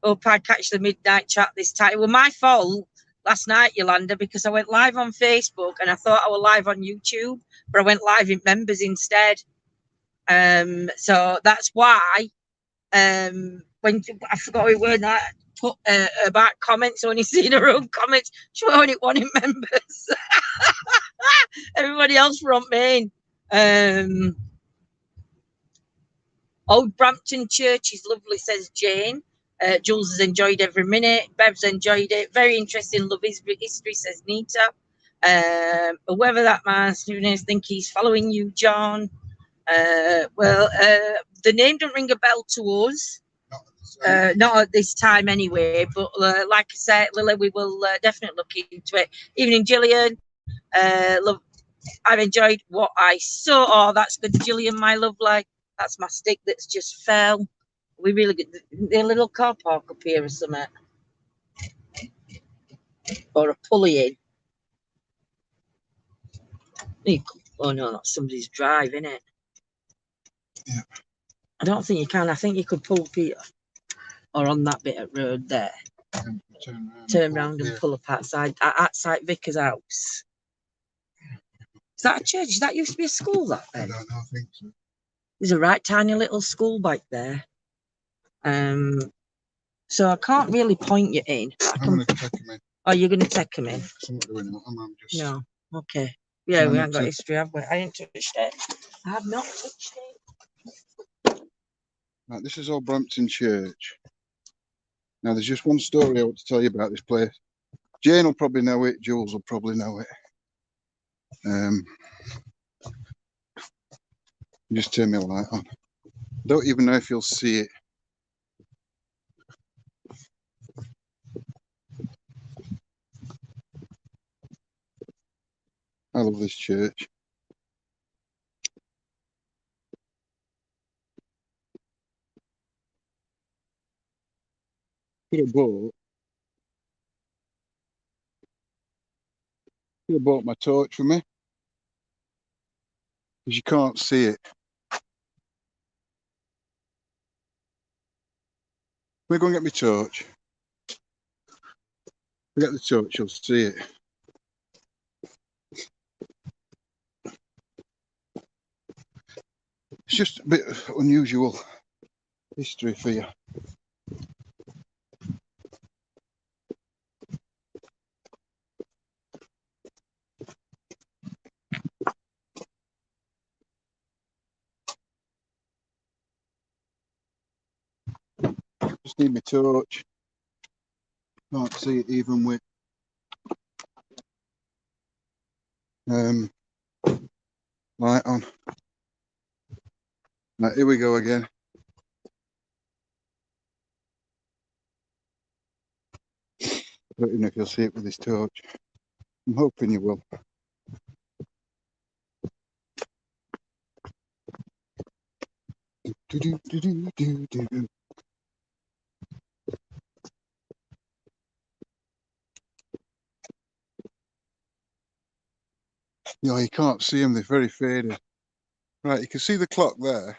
Hope I catch the midnight chat this time. It was my fault last night, Yolanda, because I went live on Facebook and I thought I was live on YouTube, but I went live in members instead. So that's why. When I forgot we were that put about comments, only seen her own comments. She only wanted members. Everybody else were on main. Old Brampton Church is lovely, says Jane. Jules has enjoyed every minute. Bev's enjoyed it. Very interesting. Love history, says Nita. Whoever that man's doing is, think he's following you, John. The name don't ring a bell to us. Not at this time anyway, but like I said, Lily, we will definitely look into it. Evening, Gillian. Love, I've enjoyed what I saw. Oh, that's good, Gillian, my lovely. That's my stick that's just fell. We really good. A little car park up here or something, or a pulley in. Oh no, that's somebody's drive, isn't it? Yeah. I don't think you can. I think you could pull Peter, or on that bit of road there. Turn around and pull up outside Vicar's house. Is that a church? Is that used to be a school? That then? I don't know. I think so. There's a right tiny little school back there. So I can't really point you in. I'm going to take him in. Oh, you're going to take him in? No. Okay. Yeah, we haven't got history, have we? I ain't touched it. I have not touched it. Right, this is Old Brampton Church. Now, there's just one story I want to tell you about this place. Jane will probably know it. Jules will probably know it. Just turn my light on. Don't even know if you'll see it. I love this church. Could have bought my torch for me, because you can't see it. We're going to get my torch. We get the torch, you'll see it. It's just a bit unusual history for you. need my torch. Can't see it even with light on. Right, here we go again. I don't even know if you'll see it with this torch. I'm hoping you will. You know, you can't see them, they're very faded. Right, you can see the clock there.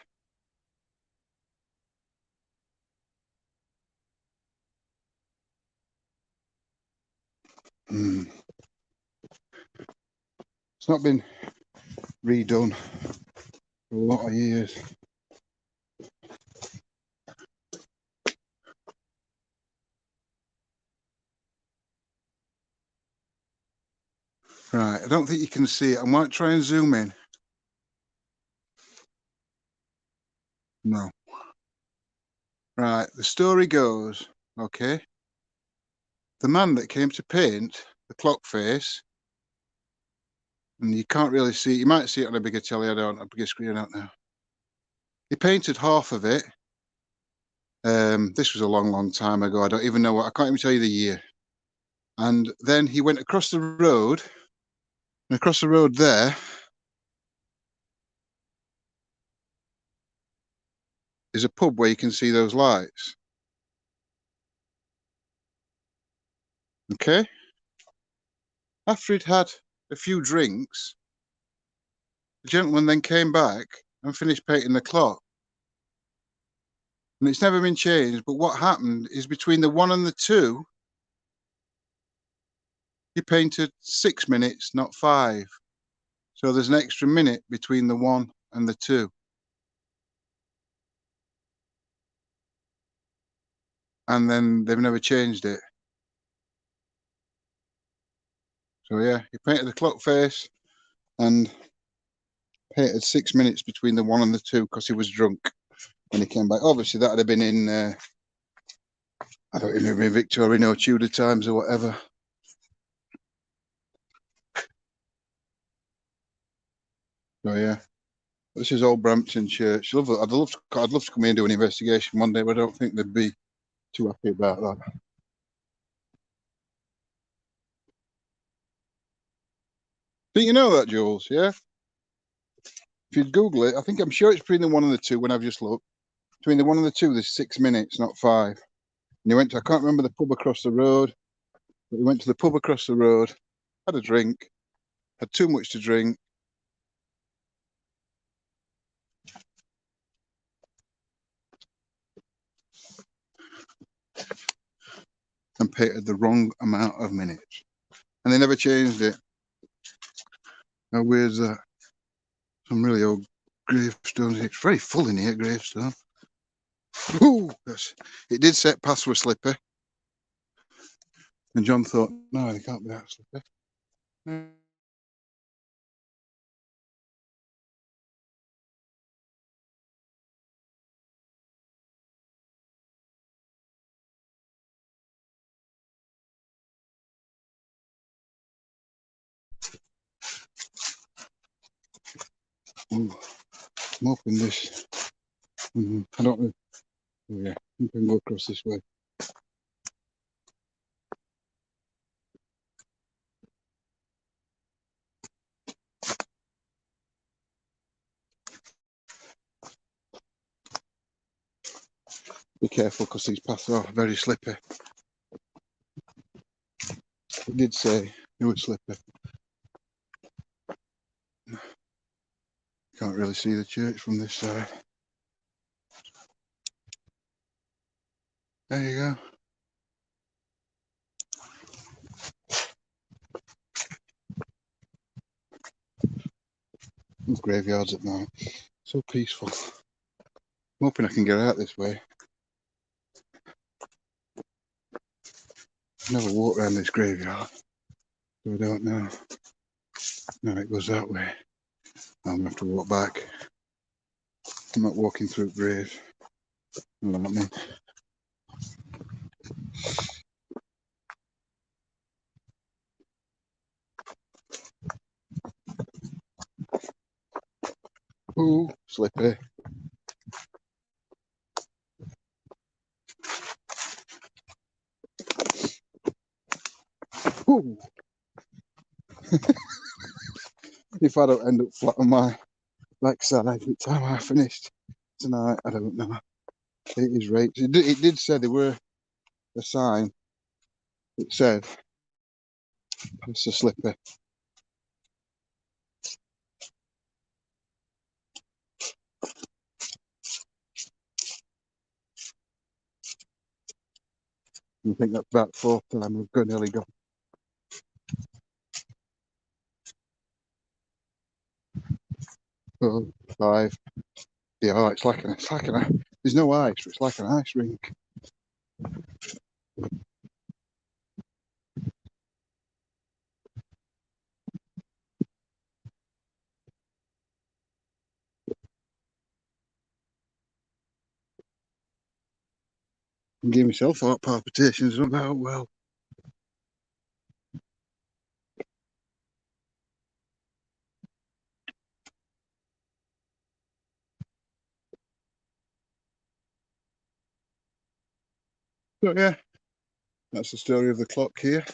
It's not been redone for a lot of years. Right, I don't think you can see it. I might try and zoom in. No. Right, the story goes, okay, the man that came to paint the clock face, and you can't really see, you might see it on a bigger telly, a bigger screen, I don't know. He painted half of it. This was a long time ago. I don't even know what, I can't even tell you the year. And then he went across the road, and across the road there is a pub where you can see those lights. Okay? After he'd had a few drinks, the gentleman then came back and finished painting the clock. And it's never been changed, but what happened is between the 1 and the 2, he painted 6 minutes, not 5. So there's an extra minute between the 1 and the 2. And then they've never changed it. So yeah, he painted the clock face and painted 6 minutes between the 1 and the 2 because he was drunk when he came back. Obviously that would have been in, I don't even remember, Victorian or Tudor times or whatever. So yeah, this is old Brampton Church. I'd love to come in and do an investigation one day, but I don't think they'd be too happy about that. Do you know that, Jules? Yeah. If you Google it, I'm sure it's between the 1 and the 2 when I've just looked. Between the 1 and the 2, there's 6 minutes, not 5. And he went to, I can't remember the pub across the road, but he went to the pub across the road, had a drink, had too much to drink. And painted the wrong amount of minutes. And they never changed it. How weird's that? Some really old gravestones. It's very full in here, gravestone. Ooh, it did set past were slippery. And John thought, no, they can't be that slippery. Ooh, I'm hoping this. I don't know. Oh yeah, I can go across this way. Be careful because these paths are very slippery. It did say it was slippery. Can't really see the church from this side. There you go. Those graveyards at night. So peaceful. I'm hoping I can get out this way. I've never walked around this graveyard, so I don't know. No, it goes that way. I'm gonna have to walk back. I'm not walking through graves. You know what I mean? Ooh, slippy. Ooh. If I don't end up flat on my backside every time I finished tonight, I don't know. It is right. It did say there were a sign that said it's a slipper. I think that's about 4 time we've got nearly gone. 4, 5. Yeah, it's like an there's no ice, but it's like an ice rink. I'm giving myself heart palpitations about, well. So yeah, that's the story of the clock here.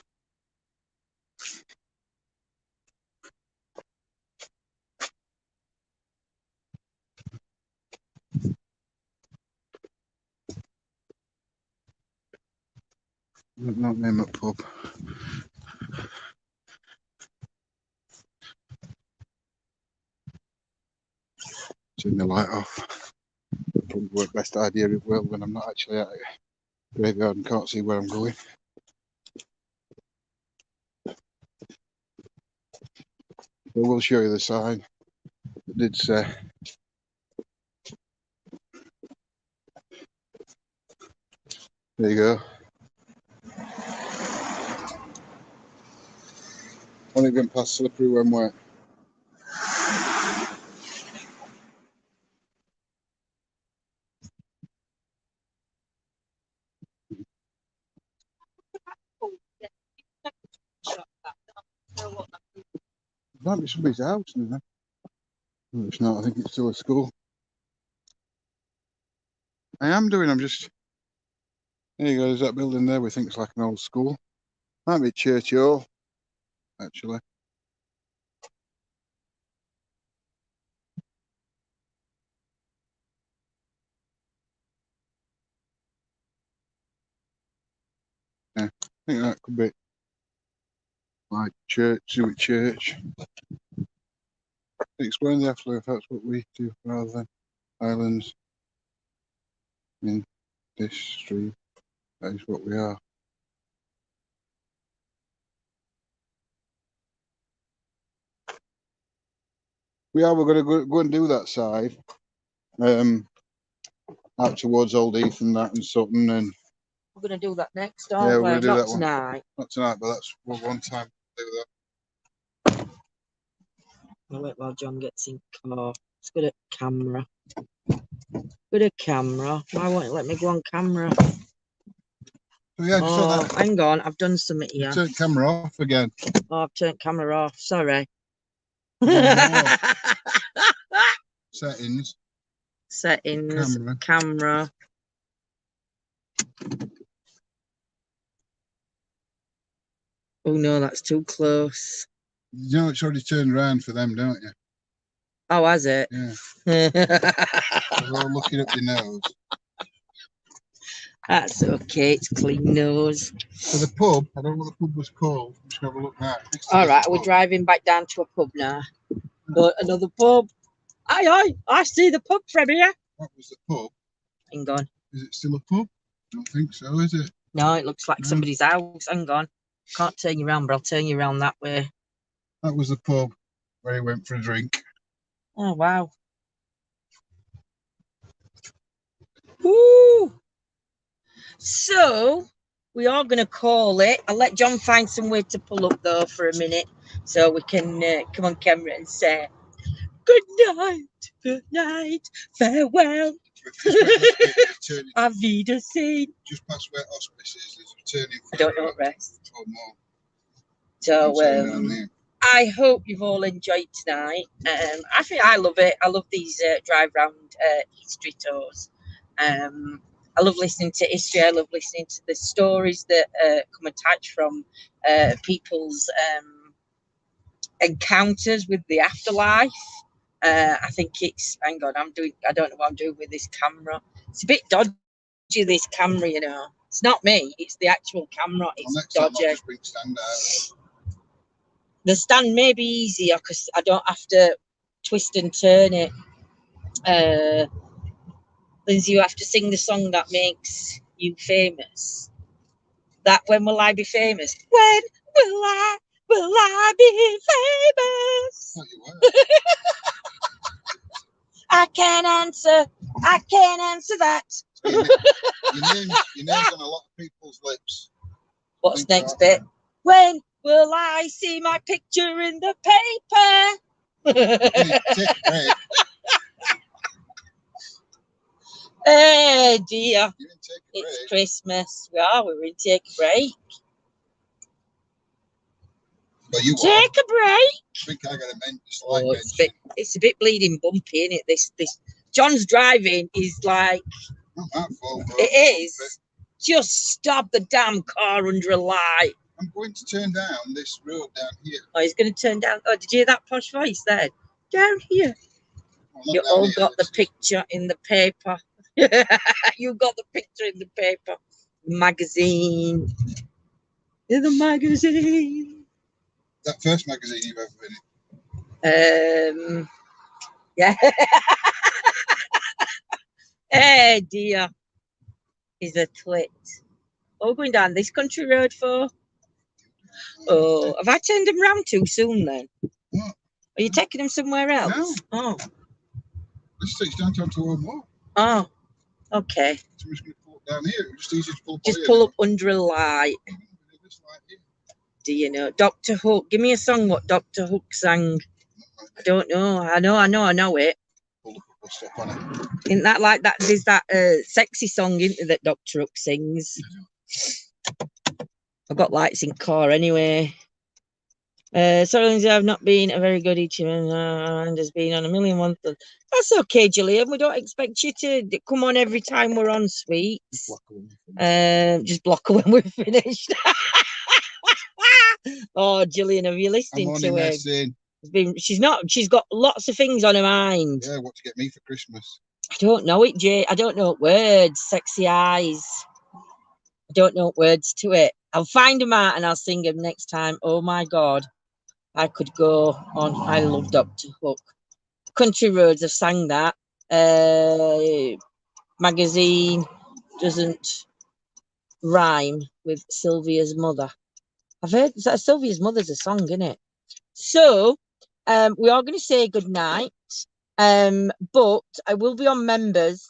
Not name a pub. Turn the light off. Probably the best idea in the world when I'm not actually at a graveyard and can't see where I'm going. But we'll show you the sign. It did say. There you go. Only been past slippery when wet. It might be somebody's house now. No, it's not. I think it's still a school. I am doing. I'm just. There you go. There's that building there. We think it's like an old school. Might be Church Hall, actually. Yeah, I think that could be like church, Zurich Church. Explain the afterlife. That's what we do rather than islands in this stream. That is what we are. We're going to go and do that side. Out towards Old Heath and that and Sutton, and we're going to do that next, aren't we? We're going to do Not that tonight. One. Not tonight, but that's one time to do that. I'll wait while John gets in car. It's good at camera. Good at camera. Why won't it let me go on camera? So yeah, just oh, hang on. I've done something here. Turn camera off again. Oh, I've turned camera off. Sorry. Settings. Settings. Camera. Oh no, that's too close. You know it's already turned around for them, don't you? Oh, has it? Yeah. They're all looking up your nose. That's okay. It's clean nose. So the pub, I don't know what the pub was called. I'm just going to have a look now. All right, we're driving back down to a pub now. But another pub. Aye, I see the pub from here. That was the pub. Hang on. Is it still a pub? I don't think so, is it? No, it looks like somebody's house. Hang on. Can't turn you around, but I'll turn you around that way. That was the pub where he went for a drink. Oh, wow. Woo! So, we are going to call it. I'll let John find somewhere to pull up, though, for a minute. So we can come on camera and say, good night, farewell. just where Ashgate, returning. Avida seen. Just past where hospice is returning. I don't know what rest. Or more. So I hope you've all enjoyed tonight. I think I love it. I love these drive round history tours. I love listening to history. I love listening to the stories that come attached from people's encounters with the afterlife. I think it's, hang on, I don't know what I'm doing with this camera. It's a bit dodgy, this camera, you know. It's not me, it's the actual camera. It's dodgy. The stand may be easier because I don't have to twist and turn it. Lindsay, you have to sing the song that makes you famous. That when will I be famous? When will I be famous? I can't answer that. Your name's on a lot of people's lips. What's next bit? When will I see my picture in the paper? Take a break. Oh dear. It's Christmas. We're in take a break. Well, you take a break. I think I got a slight it's a bit bleeding bumpy, isn't it? This John's driving is like not that fault, bro. It is. Just stop the damn car under a light. I'm going to turn down this road down here. Oh, he's going to turn down. Oh, did you hear that posh voice then? Down here. You all got the picture in the paper. You got the picture in the paper. Magazine. In the magazine. That first magazine you've ever been in? Yeah. Hey dear. He's a twit. Oh, going down this country road for? Oh, have I turned him round too soon then? What? Are you taking him somewhere else? No. Oh. This takes downtown to Home Walk. Oh, okay. So I'm just going to pull it down here. It's just easy to pull. Just pull up under a light. Do you know Dr. Hook? Give me a song. What Dr. Hook sang? I don't know. I know it. Isn't that like that? There's that sexy song, isn't there, that Dr. Hook sings? I've got lights in car anyway. Sorry, Lindsay, I've not been a very good teacher and has been on a million one things. That's okay, Gillian. We don't expect you to come on every time we're on, sweet. Just block her when we're finished. Oh, Gillian, have you listened to her? She's got lots of things on her mind. Yeah, what to get me for Christmas? I don't know it, Jay. I don't know words. Sexy eyes. I don't know words to it. I'll find them out and I'll sing them next time. Oh my God. I could go on. I love Dr. Hook. Country Roads have sang that. Magazine doesn't rhyme with Sylvia's mother. I've heard that Sylvia's mother's a song, isn't it? So we are going to say good night. But I will be on members.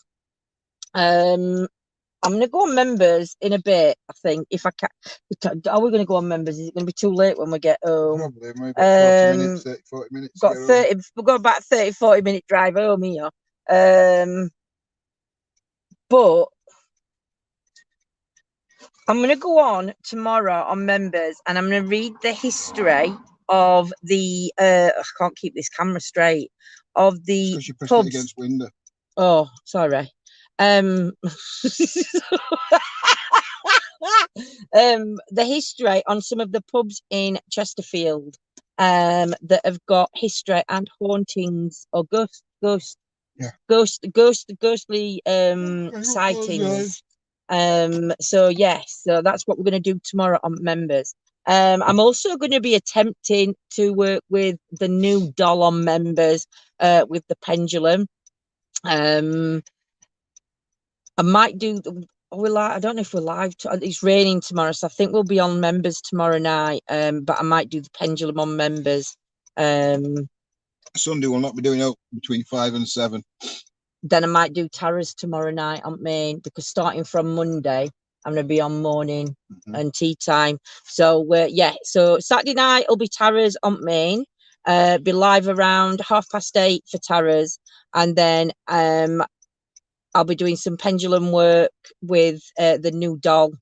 I'm going to go on members in a bit, I think, if I can. Are we going to go on members? Is it going to be too late when we get home? Probably, maybe 40 minutes, 40 minutes. We've got about 30, 40 minute drive home here. But I'm going to go on tomorrow on members and I'm going to read the history of the, I can't keep this camera straight, of the pubs. Against window. Oh, sorry. The history on some of the pubs in Chesterfield that have got history and hauntings or ghostly sightings. So yes, so that's what we're going to do tomorrow on members. I'm also going to be attempting to work with the new doll on members with the pendulum. I might do. I don't know if we're live. It's raining tomorrow, so I think we'll be on members tomorrow night. But I might do the pendulum on members. Sunday we'll not be doing out between 5 and 7. Then I might do Tara's tomorrow night on main, because starting from Monday, I'm going to be on morning and tea time. So yeah, so Saturday night will be Tara's on main. Be live around 8:30 for Tara's, and then I'll be doing some pendulum work with the new doll.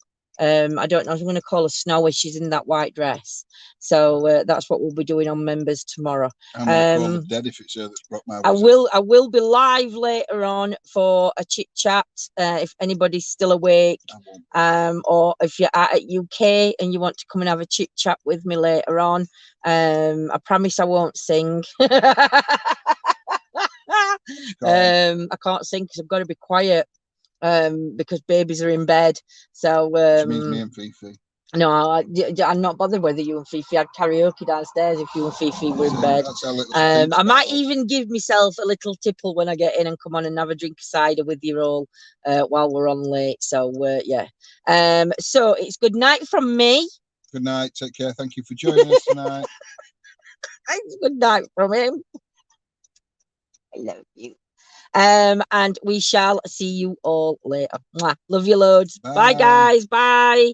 I don't know. I'm going to call her Snowy. She's in that white dress. So that's what we'll be doing on members tomorrow. I'm going to call her dead if it's her that's brought my I will be live later on for a chit chat. If anybody's still awake, or if you're at UK and you want to come and have a chit chat with me later on, I promise I won't sing. I can't sing because I've got to be quiet. Because babies are in bed. So which means me and Fifi. No, I'm not bothered whether you and Fifi had karaoke downstairs if you and Fifi were in bed. I might even give myself a little tipple when I get in and come on and have a drink of cider with you all while we're on late. So yeah. So it's good night from me. Good night. Take care. Thank you for joining us tonight. It's good night from him. I love you. And we shall see you all later. Mwah. Love you loads. Bye guys. Bye.